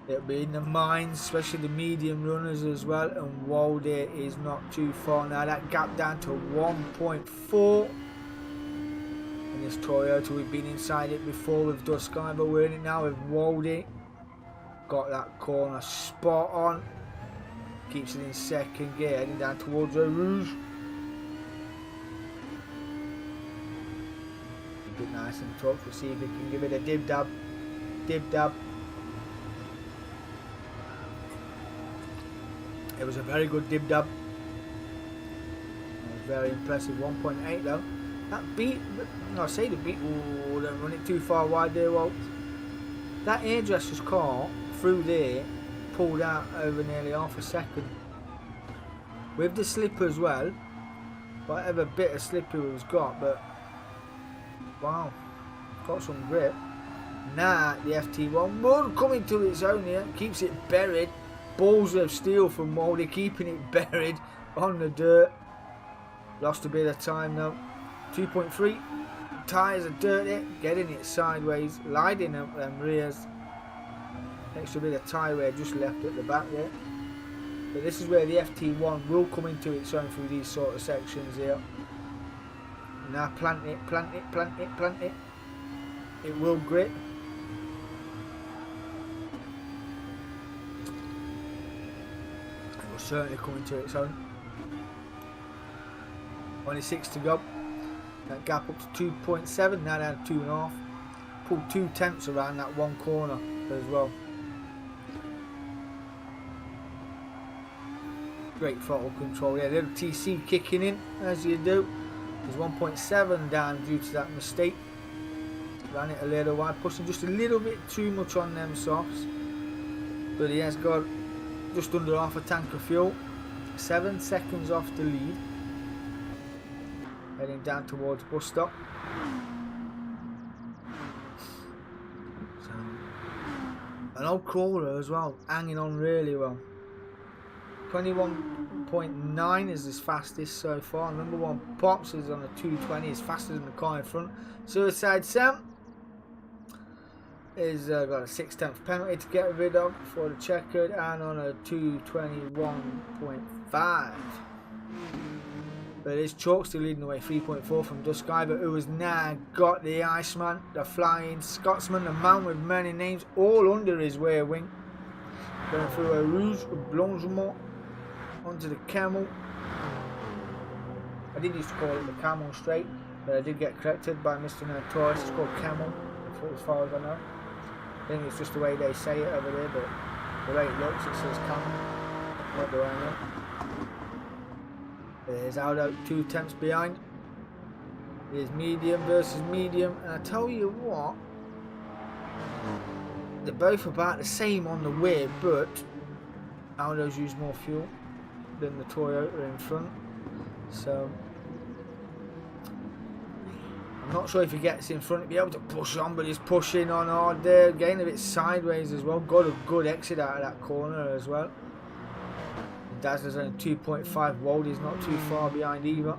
It'll be in the mines, especially the medium runners as well. And Walder is not too far now. That gap down to 1.4. And this Toyota, we've been inside it before with Dust Sky, but we're in it now with Walder. Got that corner spot on. Keeps it in second gear, heading down towards the Rouge. Keep it nice and tough. We'll see if we can give it a dib-dab. Dib-dab. It was a very good dib-dab. Very impressive. 1.8 though. That beat, no, I say the beat, oh, don't run it too far wide there, Walt. That hairdresser's car through there pulled out over nearly half a second. With the slipper as well, whatever bit of slipper we've got, but wow, got some grip. Now the FT1 will coming to its own here, keeps it buried. Balls of steel from Moldy, keeping it buried on the dirt. Lost a bit of time though. 2.3. Tyres are dirty, getting it sideways, lighting up them rears. Extra bit of tyre wear just left at the back there. But this is where the FT1 will come into its own through these sort of sections here. Now plant it, plant it, plant it, plant it. It will grip. Certainly coming to its own. 26 to go. That gap up to 2.7, now down to 2.5. Pulled 2 tenths around that one corner as well. Great throttle control. Yeah, little TC kicking in as you do. There's 1.7 down due to that mistake. Ran it a little wide, pushing just a little bit too much on them softs. But he has got just under half a tank of fuel. 7 seconds off the lead. Heading down towards bus stop. So, an old crawler as well, hanging on really well. 21.9 is his fastest so far. Number 1 Pops is on a 220, is faster than the car in front. Suicide Sam is got a 6 tenths penalty to get rid of for the checkered, and on a 221.5. But it's Chalk still leading the way, 3.4 from Dust Skyver, who has now got the Iceman, the Flying Scotsman, the man with many names, all under his rear wing. Going through a Rouge Blanchement onto the Camel. I did used to call it the Camel Straight, but I did get corrected by Mr. Notorious. It's called Camel, as far as I know. I think it's just the way they say it over there, but the way it looks, it says Camel. What do I know? There's Aldo 2 tenths behind. There's medium versus medium, and I tell you what, they're both about the same on the wear, but Aldo's used more fuel than the Toyota in front. So I'm I'm not sure if he gets in front to be able to push on, but he's pushing on hard there. Getting a bit sideways as well. Got a good exit out of that corner as well. Dazzler's only 2.5. Waldy's not too far behind either.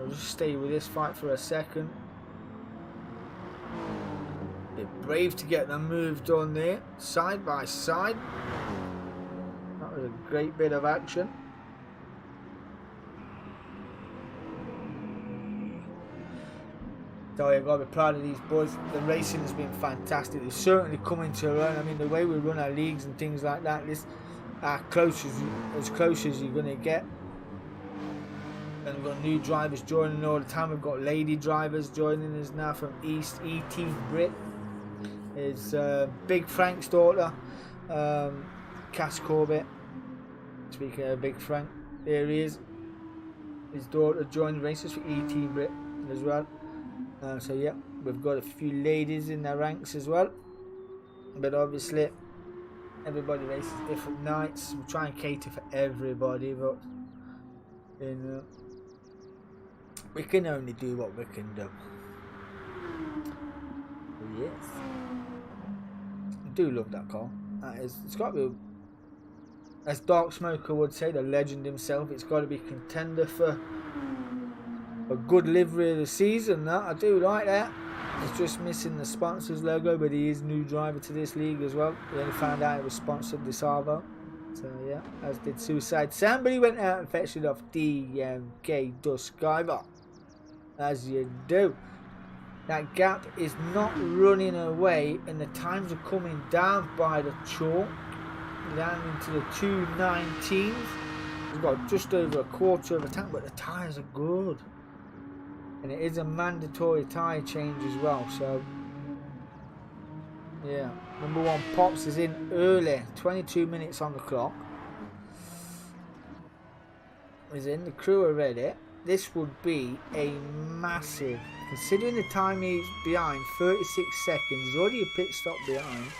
I'll just stay with this fight for a second. Bit brave to get the move done there. Side by side. That was a great bit of action. So I've got to be proud of these boys. The racing has been fantastic. It's certainly coming to a run. I mean, the way we run our leagues and things like that, this as close as you're going to get. And we've got new drivers joining all the time. We've got lady drivers joining us now from East. Gr3 is Big Frank's daughter, Cass Corbett. Speaking of Big Frank, there he is. His daughter joined races for Gr3 as well. So yeah, we've got a few ladies in the ranks as well, but obviously everybody races different nights. We try and cater for everybody, but you know, we can only do what we can do. Yes, I do love that car. It's got to be, as Dark Smoker would say, the legend himself. It's got to be contender for a good livery of the season. That I do like that. It's just missing the sponsors logo, but he is new driver to this league as well. We only found out it was sponsored this Arvo. So yeah, as did Suicide Sam, but he went out and fetched it off Dk10'S Gr3, as you do. That gap is not running away, and the times are coming down by the chalk, down into the 2:19s. We've got just over a quarter of a tank, but the tyres are good. And it is a mandatory tyre change as well, so yeah. Number 1 Pops is in early, 22 minutes on the clock. Is in, the crew are ready. This would be a massive, considering the time he's behind, 36 seconds. He's already a pit stop behind.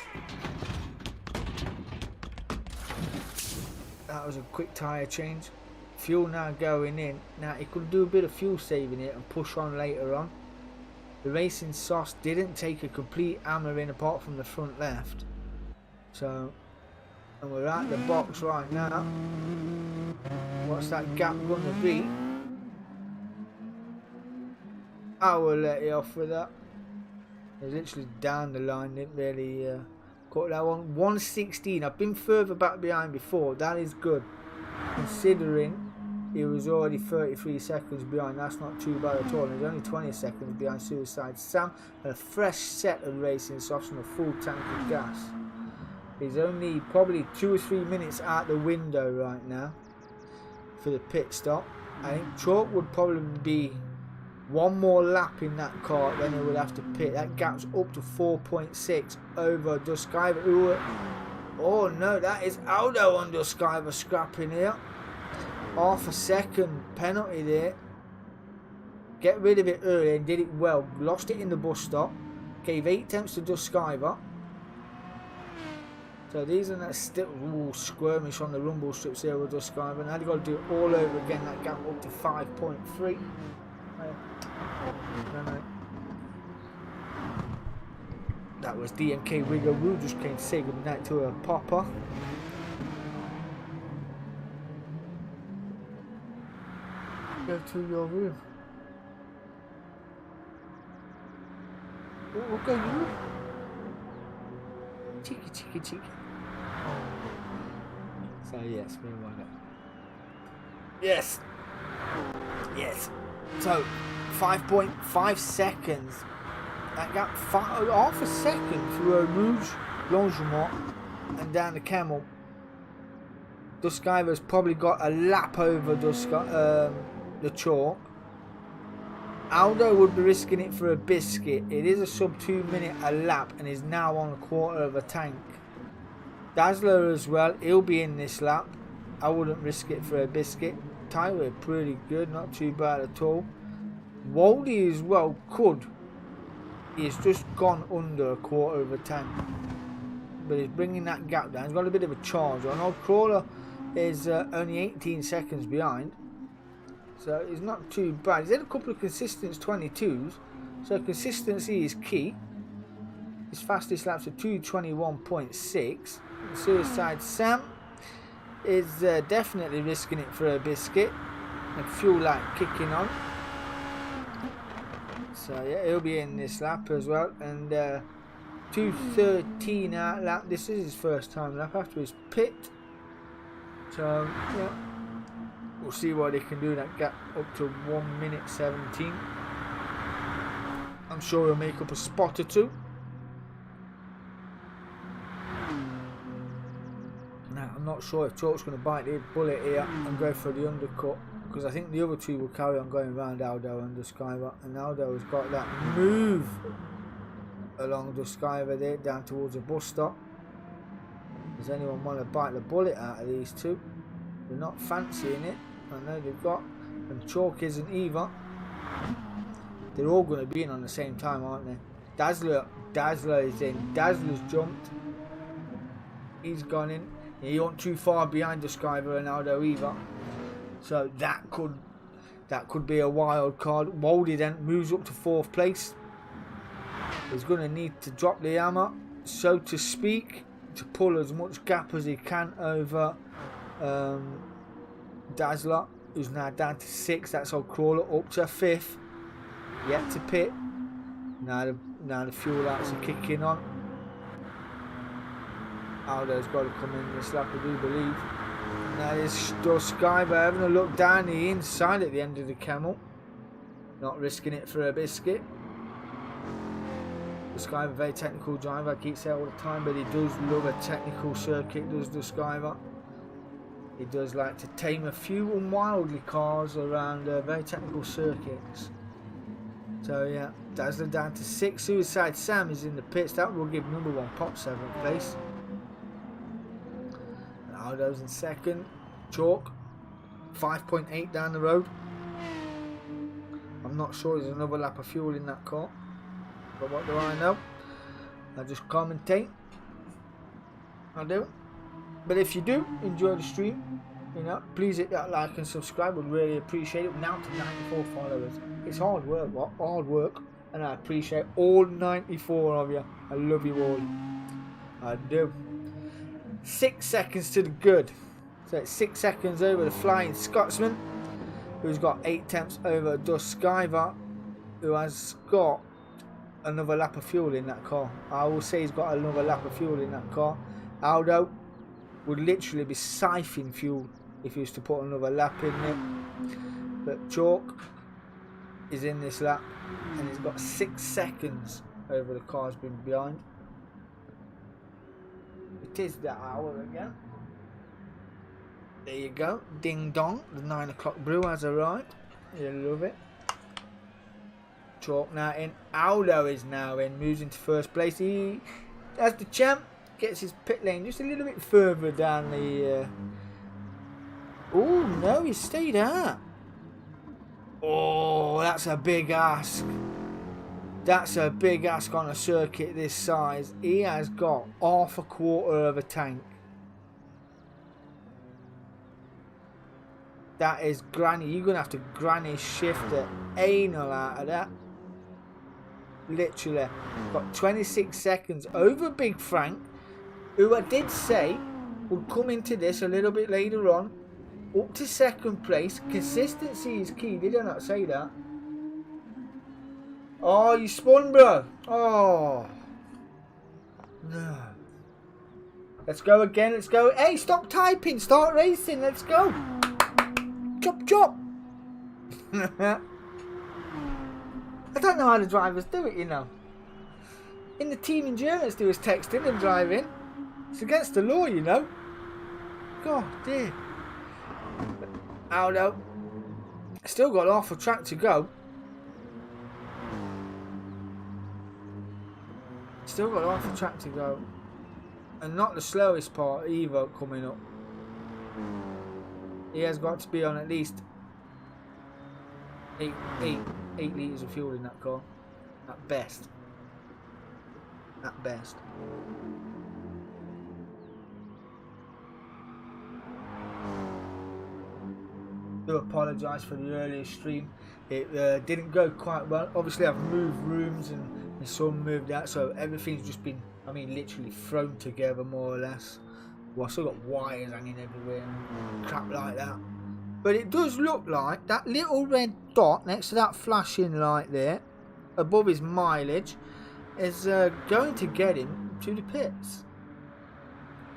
That was a quick tyre change. Fuel now going in. Now he could do a bit of fuel saving it and push on later on. The racing sauce didn't take a complete hammer in apart from the front left. So, and we're at the box right now. What's that gap going to be? I will let you off with that. It was literally down the line, didn't really caught that one. 1:16. I've been further back behind before. That is good, considering he was already 33 seconds behind. That's not too bad at all. And he's only 20 seconds behind Suicide Sam. And a fresh set of racing softs and a full tank of gas. He's only probably 2 or 3 minutes out the window right now for the pit stop. I think Chalk would probably be one more lap in that car, then he would have to pit. That gap's up to 4.6 over Duskiver. Oh no, that is Aldo on Duskiver scrapping here. Half a second penalty there. Get rid of it early and did it well. Lost it in the bus stop. Gave 8 attempts to Duskiver. So these are that still squirmish on the rumble strips here with Duskiver. Now they've got to do it all over again. That gap up to 5.3. No. That was DMK Wiggle Woo. Just came to say goodnight to a popper. Go to your room. Oh, go you. Cheeky. So yes, we won it. Yes. So 5.5 seconds. That gap, half a second through a Rouge Longement and down the Camel. Duskiver's probably got a lap over the chalk. Aldo would be risking it for a biscuit. It is a sub 2 minute a lap and is now on a quarter of a tank. Dazzler as well, he'll be in this lap. I wouldn't risk it for a biscuit. Tyler pretty good, not too bad at all. Waldy as well could. He's just gone under a quarter of a tank, but he's bringing that gap down. He's got a bit of a charge on. Old Crawler is only 18 seconds behind, so he's not too bad. He's had a couple of consistent 22s, So consistency is key. His fastest laps are 2:21.6. Suicide Sam is definitely risking it for a biscuit. And fuel light kicking on. So yeah, he'll be in this lap as well. And 2:13 out lap. This is his first time lap after his pit. So yeah, we'll see what he can do. That gap up to 1:17. I'm sure he'll make up a spot or two. Now I'm not sure if Chalk's going to bite the bullet here and go for the undercut, because I think the other two will carry on going around Aldo and Duskaiva, and Aldo has got that move along Duskaiva there down towards the bus stop. Does anyone want to bite the bullet out of these two? They're not fancying it. I know they've got, and Chalk isn't either. They're all going to be in on the same time, aren't they? Dazzler is in. Dazzler's jumped. He's gone in. He wasn't too far behind Duskaiva and Aldo either. So that could be a wild card. Waldy then moves up to 4th place. He's going to need to drop the hammer, so to speak, to pull as much gap as he can over Dazzler, who's now down to 6. That's old Crawler up to 5th. Yet to pit. Now the fuel lights are kicking on. Aldo's got to come in this lap, I do believe. Now there's Duskaiva having a look down the inside at the end of the camel. Not risking it for a biscuit. Duskaiva, very technical driver, I keep saying all the time, but he does love a technical circuit, does Duskaiva. He does like to tame a few unwildly cars around very technical circuits. So yeah, Dazzler down to 6. Suicide Sam is in the pits. That will give number 1 Pop 7th place. Aldo's in 2nd. Chalk 5.8 down the road. I'm not sure there's another lap of fuel in that car, but what do I know? I just commentate. I do. But if you do enjoy the stream, you know, please hit that like and subscribe. Would really appreciate it. Now to 94 followers. It's hard work, what? Hard work, and I appreciate all 94 of you. I love you all. I do. 6 seconds to the good. So it's 6 seconds over the Flying Scotsman, who's got 8 tenths over Duskaiva, who has got another lap of fuel in that car. I will say he's got another lap of fuel in that car. Aldo would literally be siphoning fuel if he was to put another lap in it. But Chalk is in this lap and he's got 6 seconds over the cars been behind. It is that hour again. There you go. Ding dong. The 9 o'clock brew has arrived. You love it. Chalk now in. Aldo is now in. Moves into 1st place. He, as the champ, gets his pit lane just a little bit further down the... Oh, no, he stayed out. Oh, that's a big ask. That's a big ask on a circuit this size. He has got half a quarter of a tank. That is granny. You're going to have to granny shift the anal out of that. Literally. Got 26 seconds over Big Frank, who I did say would come into this a little bit later on. Up to 2nd place. Consistency is key. Did I not say that? Oh, you spun, bro. Oh. No. Let's go again. Let's go. Hey, stop typing. Start racing. Let's go. Chop, chop. I don't know how the drivers do it, you know. In the team endurance, do is texting and driving. It's against the law, you know. God, dear. Aldo. Still got half a track to go. Still got half a track to go. And not the slowest part either coming up. He has got to be on at least 8 litres of fuel in that car. At best. At best. do apologise for the earlier stream. It didn't go quite well. Obviously I've moved rooms and some moved out, so everything's just been, I mean, literally thrown together more or less. Well, I still got wires hanging everywhere and crap like that. But it does look like that little red dot next to that flashing light there, above his mileage, is going to get him to the pits.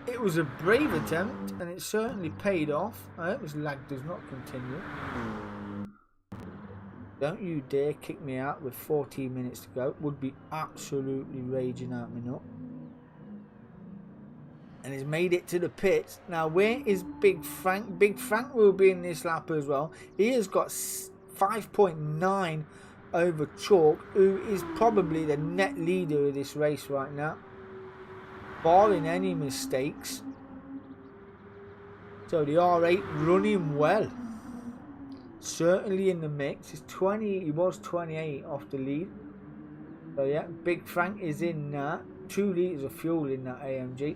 It was a brave attempt, and it certainly paid off. I hope this lag does not continue. Don't you dare kick me out with 14 minutes to go. Would be absolutely raging at me now. And he's made it to the pits. Now, where is Big Frank? Big Frank will be in this lap as well. He has got 5.9 over Chalk, who is probably the net leader of this race right now, barring any mistakes. So the R8 running well. Certainly in the mix. He's 20, he was 28 off the lead. So yeah, Big Frank is in that. 2 litres of fuel in that AMG.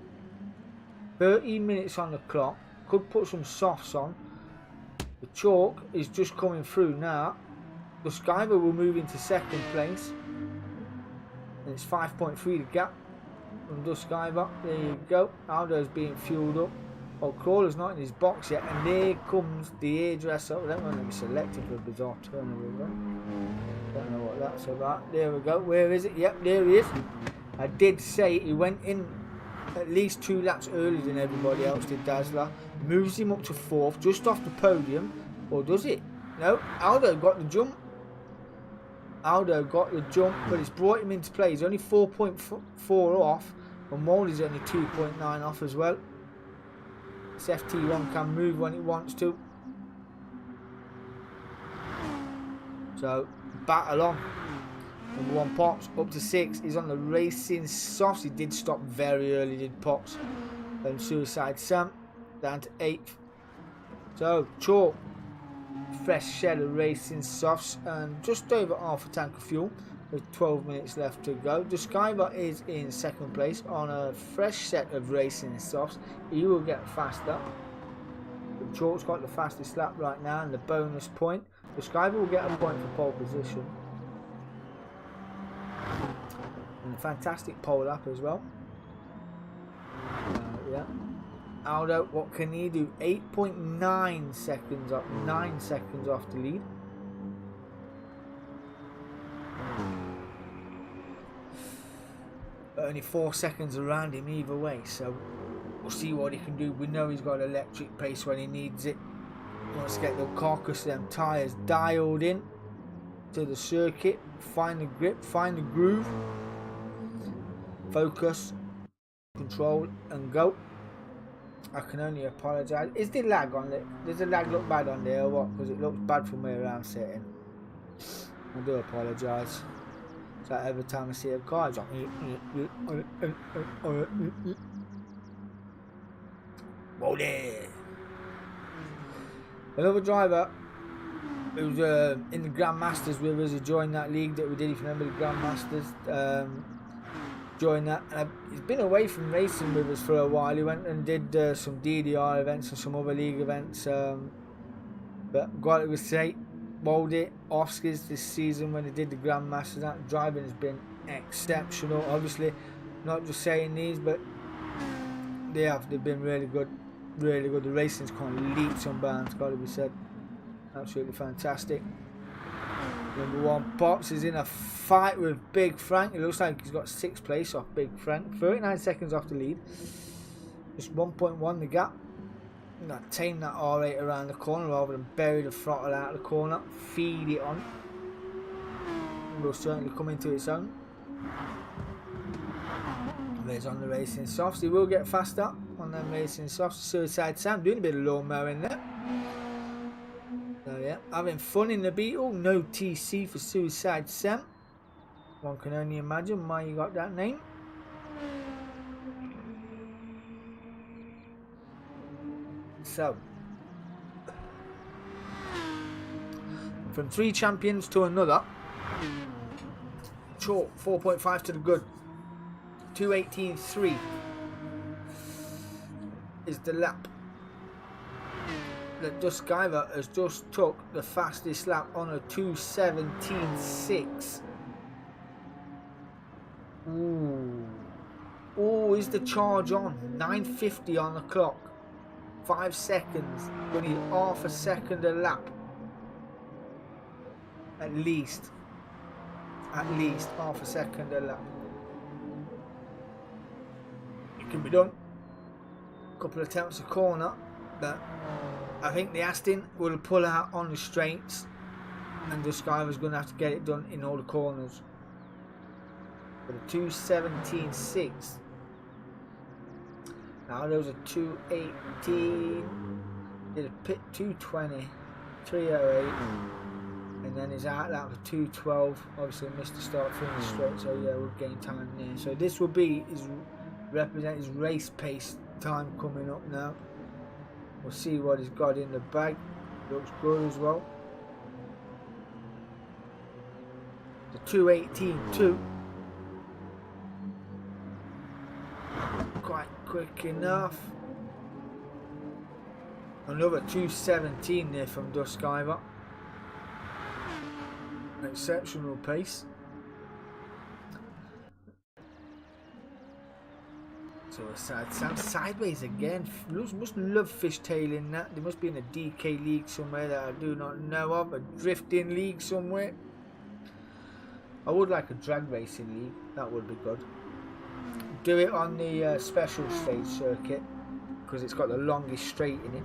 30 minutes on the clock. Could put some softs on. The Chalk is just coming through now. The Skyver will move into second place. And it's 5.3 the gap from Duskiver. There you go. Aldo's being fueled up. Oh, Crawler's not in his box yet. And there comes the hairdresser. That one let me select it for a bizarre turn. Don't know what that's about. There we go. Where is it? Yep, there he is. I did say he went in at least 2 laps earlier than everybody else did, Dazzler. Moves him up to 4th, just off the podium. Or does it? No, Aldo got the jump. Aldo got the jump, but it's brought him into play. He's only 4.4 off, and Moldy's only 2.9 off as well. This FT1 can move when it wants to. So, battle on. Number 1 Pops up to 6. He's on the racing softs. He did stop very early, did Pops. And Suicide Sam down to 8th. So, Chalk. Fresh shed of racing softs and just over half a tank of fuel with 12 minutes left to go. The Skyver is in second place on a fresh set of racing softs. He will get faster. The Chalk's got the fastest lap right now and the bonus point. The Skyver will get a point for pole position. And a fantastic pole lap as well. Yeah. Aldo, what can he do? 8.9 seconds up, 9 seconds off the lead. But only 4 seconds around him either way, so we'll see what he can do. We know he's got electric pace when he needs it. He wants to get the carcass of them tyres dialed in to the circuit, find the grip, find the groove, focus, control, and go. I can only apologise. Is the lag on it? Does the lag look bad on there or what? Because it looks bad from where I'm sitting. I do apologise. So every time I see a car, it's like... Whoa there! Another driver who's in the Grandmasters with us. He joined that league that we did, if you remember the Grandmasters. Joined that. He's been away from racing with us for a while. He went and did some DDR events and some other league events. But got to say, Baldy Oscars this season when he did the Grandmasters. That driving has been exceptional. Obviously, not just saying these, but they've been really good, really good. The racing's kind of leaps and bounds, got to be said. Absolutely fantastic. Number 1 Pops is in a fight with Big Frank. It looks like he's got 6th place off Big Frank. 39 seconds off the lead. Just 1.1 the gap. That tame that R8 around the corner rather than bury the throttle out of the corner. Feed it on. It will certainly come into its own. There's on the racing softs. He will get faster on them racing softs. Suicide Sam doing a bit of lawnmower in there. So yeah, having fun in the Beetle. No TC for Suicide Sam. One can only imagine why you got that name. So, from 3 champions to another. Chalk 4.5 to the good. 2:18.3 is the lap. that Duskiver has just took the fastest lap on a 2:17.6. Ooh, is the charge on? 9:50 on the clock. 5 seconds. We need half a second a lap. At least half a second a lap. It can be done. A couple of attempts a corner, but I think the Aston will pull out on the straights, and the Skyver's going to have to get it done in all the corners. For the 2:17.6. Now there was a 2:18. Did a pit 2:20, 3:08. And then his out lap for 2:12. Obviously missed the start finish straight, so yeah, we'll gain time there. So this will be represent his race pace time coming up now. We'll see what he's got in the bag. Looks good as well. The 2:18.2. Quite quick enough. Another 2:17 there from Duskiver. Exceptional pace. So a sideways again. Must love fishtailing that. There must be in a DK league somewhere that I do not know of. A drifting league somewhere. I would like a drag racing league. That would be good. Do it on the special stage circuit, because it's got the longest straight in it.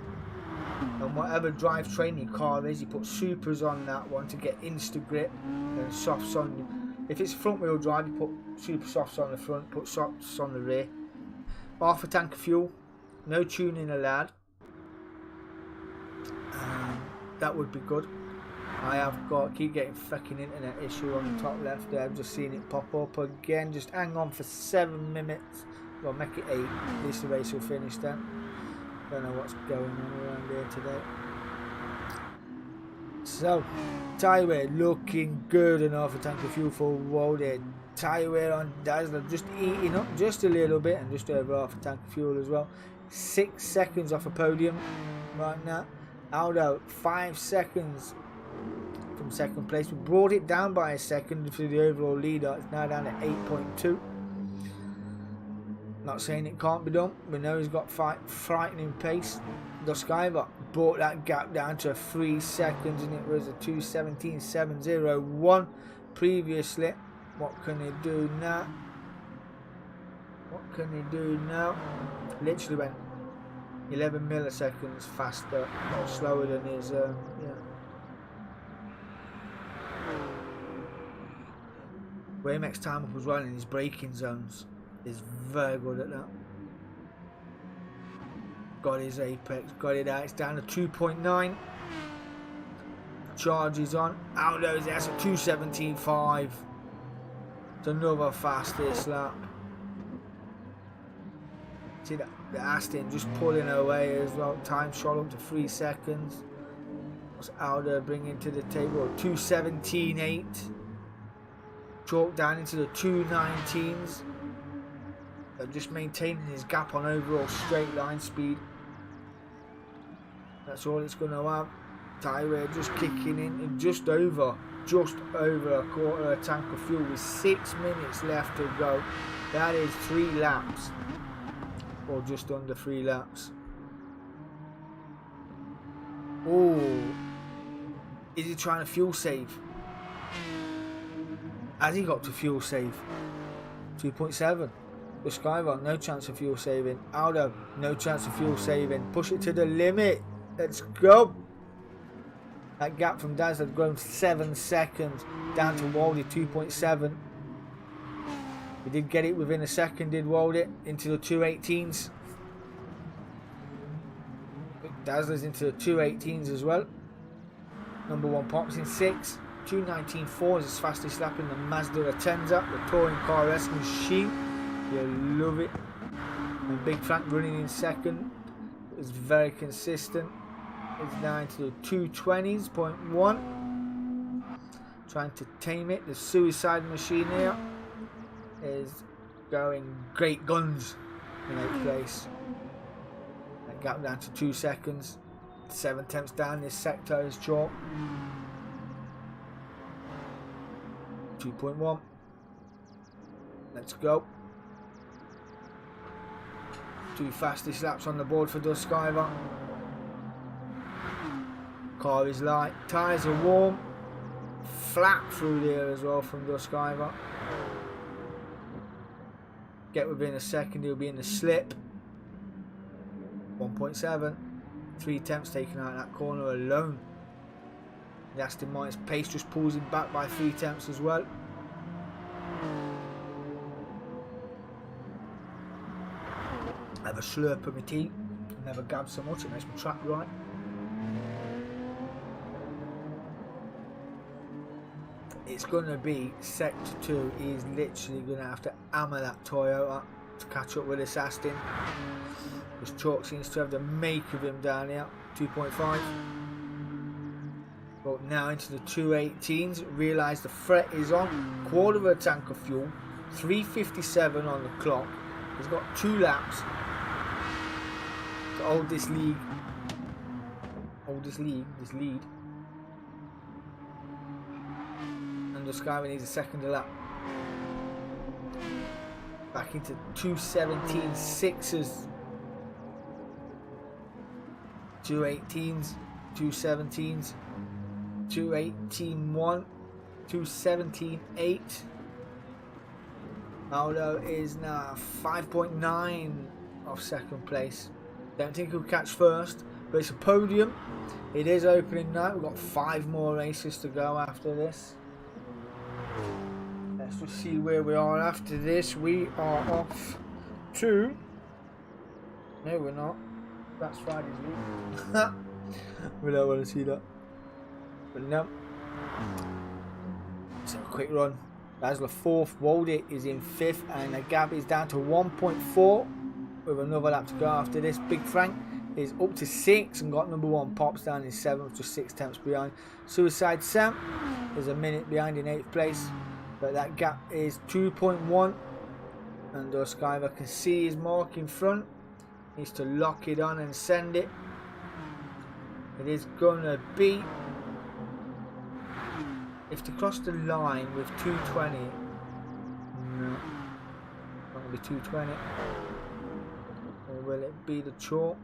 And whatever drivetrain your car is, you put supers on that one to get insta grip, and softs on. If it's front wheel drive, you put super softs on the front, put softs on the rear. Half a tank of fuel, no tuning allowed. That would be good. I have keep getting fucking internet issue on the top left there. I've just seen it pop up again. Just hang on for 7 minutes. Well, make it 8. At least the race will finish then. Don't know what's going on around here today. So, tyre wear looking good, and half a tank of fuel for Walden. Tyre wear on Dazzler just eating up just a little bit, and just over half a tank of fuel as well. 6 seconds off a podium right now. Aldo 5 seconds from second place. We brought it down by a second for the overall leader. It's now down at 8.2. Not saying it can't be done. We know he's got frightening pace. Duskiver brought that gap down to 3 seconds, and it was a 2:17.701 previously. What can he do now? What can he do now? Literally went 11 milliseconds faster or slower than his Waymax time up as well in his braking zones. Is very good at that. Got his apex, got it out. It's down to 2.9. Charges on. Aldo's that's a 2:17.5. It's another fastest lap. See that the Aston just pulling away as well. Time shot up to 3 seconds. What's Aldo bringing to the table? 2:17.8. Chalk down into the 2:19s. Just maintaining his gap on overall straight line speed. That's all it's going to have. Tyre just kicking in, and just over a quarter of a tank of fuel with 6 minutes left to go. That is 3 laps, or just under 3 laps. Oh, is he trying to fuel save? Has he got to fuel save? 2.7. Duskiver, no chance of fuel saving. Aldo, no chance of fuel saving. Push it to the limit. Let's go. That gap from Daz had grown 7 seconds down to Waldy 2.7. He did get it within a second, did Waldy into the 2:18s. Dazzler's into the 2:18s as well. Number 1 pops in 6. 2:19.4 is his fastest lap in the Mazda Atenza, the touring car S machine. You love it. And Big Frank running in second. It's very consistent. It's down to the 2:20.1. Trying to tame it. The suicide machine here is going great guns in 8th place. That gap down to 2 seconds. 7/10 down this sector is chalk. 2.1. Let's go. 2 fastest laps on the board for Duskiver. Car is light, tyres are warm. Flat through there as well from Duskiver. Get within a second, he'll be in the slip. 1.7. 3/10 taken out that corner alone. The Aston Martin's pace just pulls him back by 3/10 as well. Have a slurp of my tea. Never gab so much, it makes my track right. It's going to be sector 2. He's literally going to have to hammer that Toyota to catch up with this Aston. Because Chalk seems to have the make of him down here. 2.5. But now into the 218s. Realise the threat is on. Quarter of a tank of fuel. 3:57 on the clock. He's got 2 laps to hold this lead. This lead. And Duskiver needs a second lap. Back into 2:17.6s. 2:18s, 2:17s, 2:18.1, 2:17.8. Aldo is now 5.9 off second place. Don't think he'll catch first, but it's a podium. It is opening night. We've got 5 more races to go after this. Let's just see where we are after this. We are off to... No, we're not. That's Friday's lead. We don't want to see that. But no. So a quick run. Dazzler 4th. Waldy is in 5th. And the gap is down to 1.4. With another lap to go after this. Big Frank is up to 6 and got number 1. Pops down in 7th, just 6/10 behind. Suicide Sam is a minute behind in 8th place. But that gap is 2.1. And Duskiver can see his mark in front. Needs to lock it on and send it. It is gonna be, if to cross the line with 220, no, not gonna be 220, or will it be the chalk?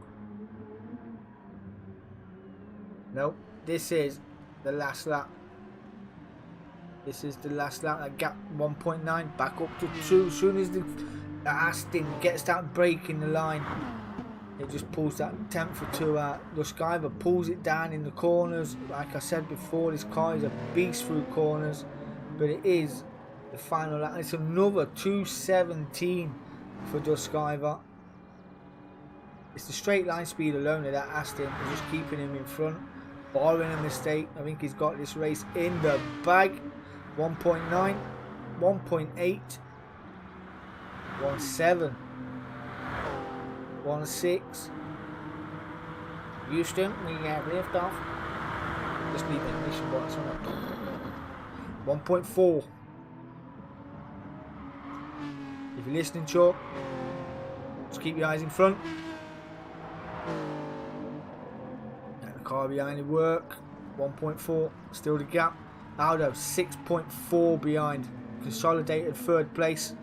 Nope, this is the last lap. This is the last lap. That gap 1.9 back up to 2. As soon as the Aston gets that break in the line, it just pulls that 10th for 2 out. Duskiver pulls it down in the corners. Like I said before, this car is a beast through corners, but it is the final lap. It's another 2:17 for Duskiver. It's the straight line speed alone of that Aston is just keeping him in front. Barring a mistake, I think he's got this race in the bag. 1.9, 1.8, 1.7, 1.6. Houston, we have lift off. Just leave the ignition box on. 1.4. If you're listening, Chalk, just keep your eyes in front. And the car behind it work. 1.4, still the gap. Aldo 6.4 behind. Consolidated 3rd place.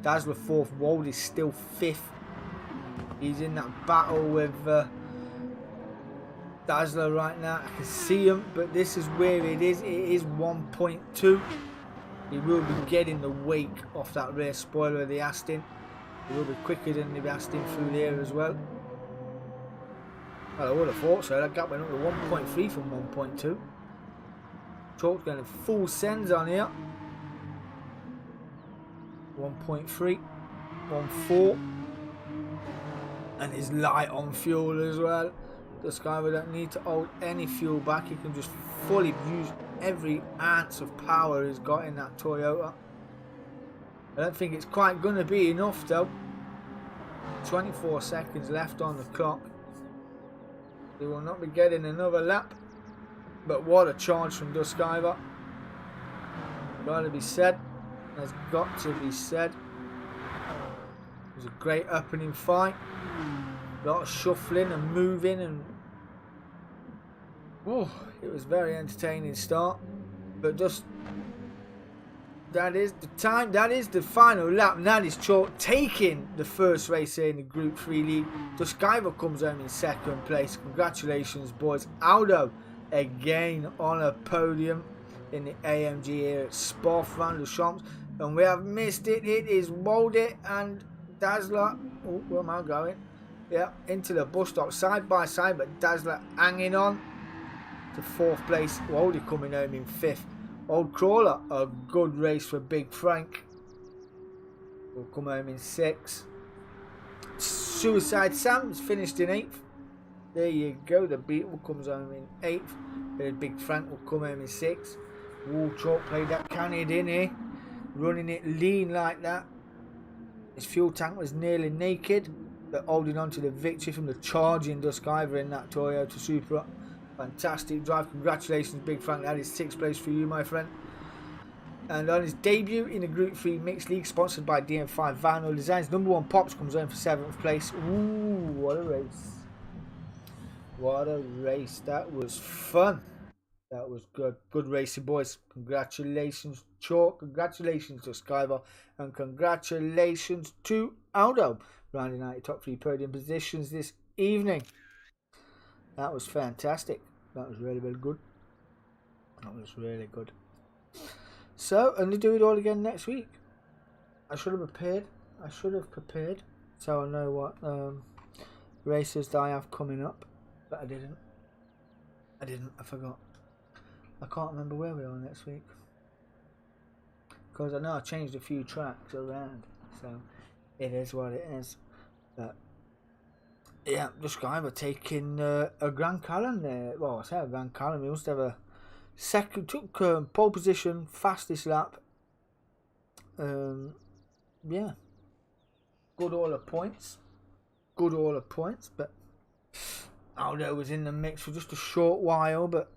Dazzler 4th. Wald is still 5th. He's in that battle with Dazzler right now. I can see him, but this is where it is. It is 1.2. He will be getting the wake off that rear spoiler of the Aston. He will be quicker than the Aston through there as well. Well, I would have thought so. That gap went up to 1.3 from 1.2. Chalk's going full sends on here. 1.3, 1.4, and he's light on fuel as well. Duskiver don't need to hold any fuel back. He can just fully use every ounce of power he's got in that Toyota. I don't think it's quite going to be enough though. 24 seconds left on the clock. He will not be getting another lap. But what a charge from Duskiver. Got to be said. Has got to be said. It was a great opening fight. A lot of shuffling and moving and Oh, it was very entertaining start, but just that is the time. That is the final lap, and that is Chalk taking the first race in the Group 3 League. Duskiver comes home in second place. Congratulations, boys. Aldo again on a podium in the AMG here at Spa Francorchamps, and we have missed it. It is Walden and Dazzler. Oh, where am I going? Yeah, into the bus stop side by side, but Dazzler hanging on to fourth place. Walden coming home in fifth. Old Crawler, a good race for Big Frank. Will come home in sixth. Suicide Sam's finished in eighth. There you go. The Beetle comes home in eighth. Big Frank will come home in sixth. Wall Chalk played that canid in here, running it lean like that. His fuel tank was nearly naked, but holding on to the victory from the charging Duskiver in that Toyota Supra. Fantastic drive. Congratulations, Big Frank. That is sixth place for you, my friend. And on his debut in the Group 3 Mixed League, sponsored by DM5 Vinyl Designs, number 1 Pops comes home for 7th place. Ooh, what a race. What a race. That was fun. That was good. Good racing, boys. Congratulations, Chalk. Congratulations to Skyver. And congratulations to Aldo. Rounding out your top 3 podium positions this evening. That was fantastic. That was really, really good. That was really good. So, and to do it all again next week. I should have prepared. So I know what races that I have coming up. But I didn't. I forgot. I can't remember where we are next week. Because I know I changed a few tracks around. So, it is what it is. But yeah, this guy was taking a Grand Callan there. Well, I say a Grand Callan. He must have a second, took pole position, fastest lap. Yeah, good all the points. But Aldo was in the mix for just a short while. But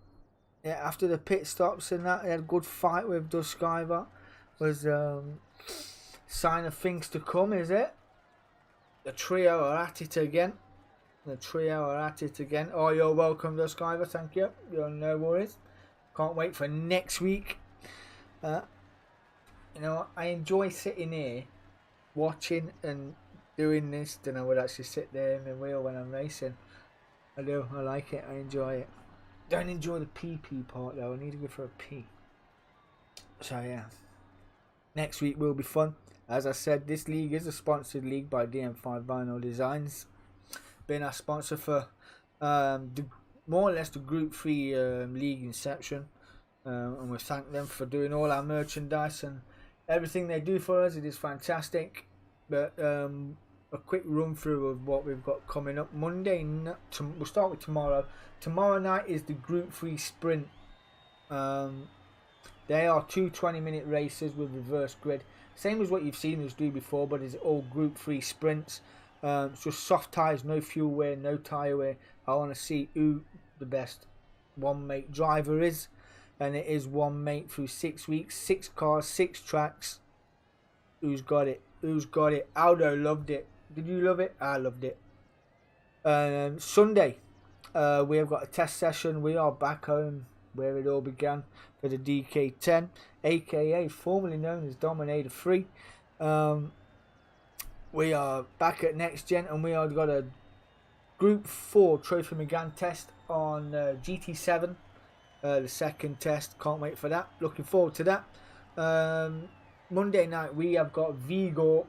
yeah, after the pit stops and that, he had a good fight with Duskiver. Was sign of things to come, is it? The trio are at it again. Oh, you're welcome, Duskiver. Thank you. You're no worries. Can't wait for next week. You know, I enjoy sitting here, watching and doing this. Then I would actually sit there in the wheel when I'm racing. I do. I like it. I enjoy it. Don't enjoy the PP part though. I need to go for a pee. So yeah, next week will be fun. As I said, this league is a sponsored league by DM5 Vinyl Designs. Been our sponsor for more or less the Group 3 league inception. And we thank them for doing all our merchandise and everything they do for us. It is fantastic. But a quick run through of what we've got coming up. Monday, we'll start with tomorrow. Tomorrow night is the Group 3 Sprint. They are 2 20-minute races with reverse grid. Same as what you've seen us do before, but it's all Group 3 sprints. It's just soft tyres, no fuel wear, no tyre wear. I want to see who the best one mate driver is. And it is one mate through 6 weeks, 6 cars, 6 tracks. Who's got it? Aldo loved it. Did you love it? I loved it. Sunday, we have got a test session. We are back home where it all began for the Dk10, aka formerly known as Dominator 3. We are back at Next Gen, and we have got a Group 4 Trophy McGann test on GT7. The second test. Can't wait for that. Looking forward to that. Monday night we have got Vigo.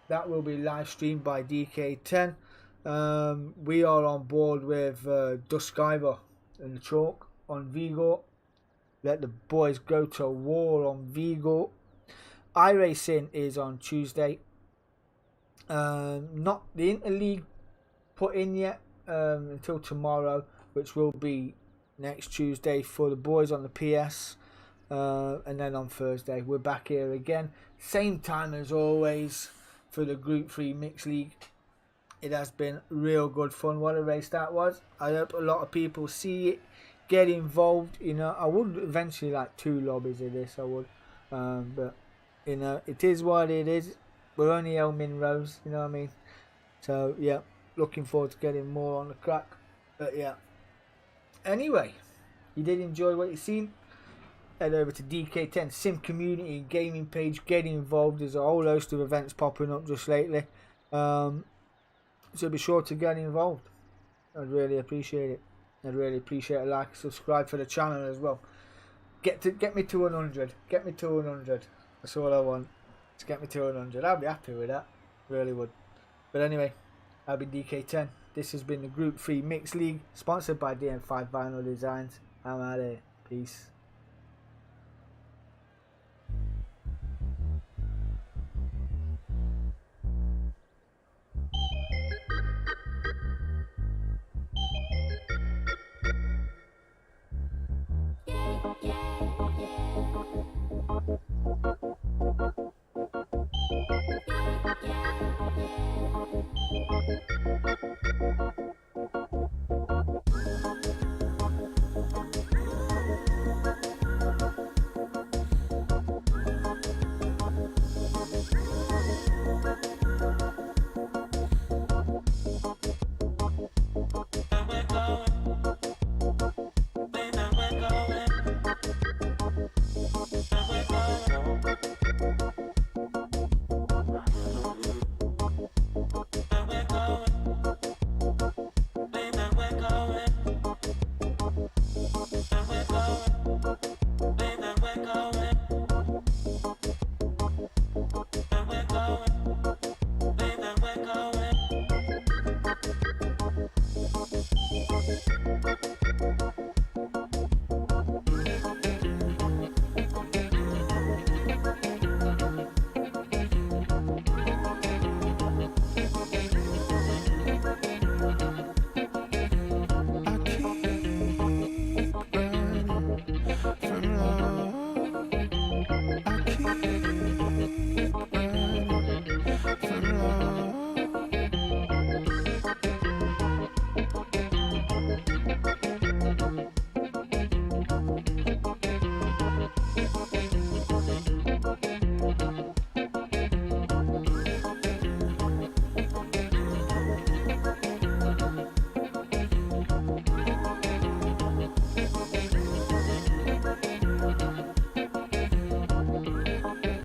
That will be live streamed by Dk10. We are on board with Duskiver and the Chalk on Vigo. Let the boys go to war on Vigo. iRacing is on Tuesday. Not the Interleague put in yet until tomorrow, which will be next Tuesday for the boys on the PS. And then on Thursday we're back here again, same time as always for the Group 3 Mixed League. It has been real good fun. What a race that was. I hope a lot of people see it, get involved. You know, I would eventually like 2 lobbies of this, I would, but you know, it is what it is. We're only Elmin Rose, you know what I mean? So yeah, looking forward to getting more on the crack. But yeah, anyway, you did enjoy what you've seen, head over to Dk10 Sim Community and Gaming page, get involved. There's a whole host of events popping up just lately, so be sure to get involved. I'd really appreciate it. I'd really appreciate a like, subscribe for the channel as well. Get me to 100. Get me to 100. That's all I want. Just get me to 100. I'll be happy with that. Really would. But anyway, I've been Dk10. This has been the Group 3 Mixed League, sponsored by DN5 Vinyl Designs. I'm out of here. Peace.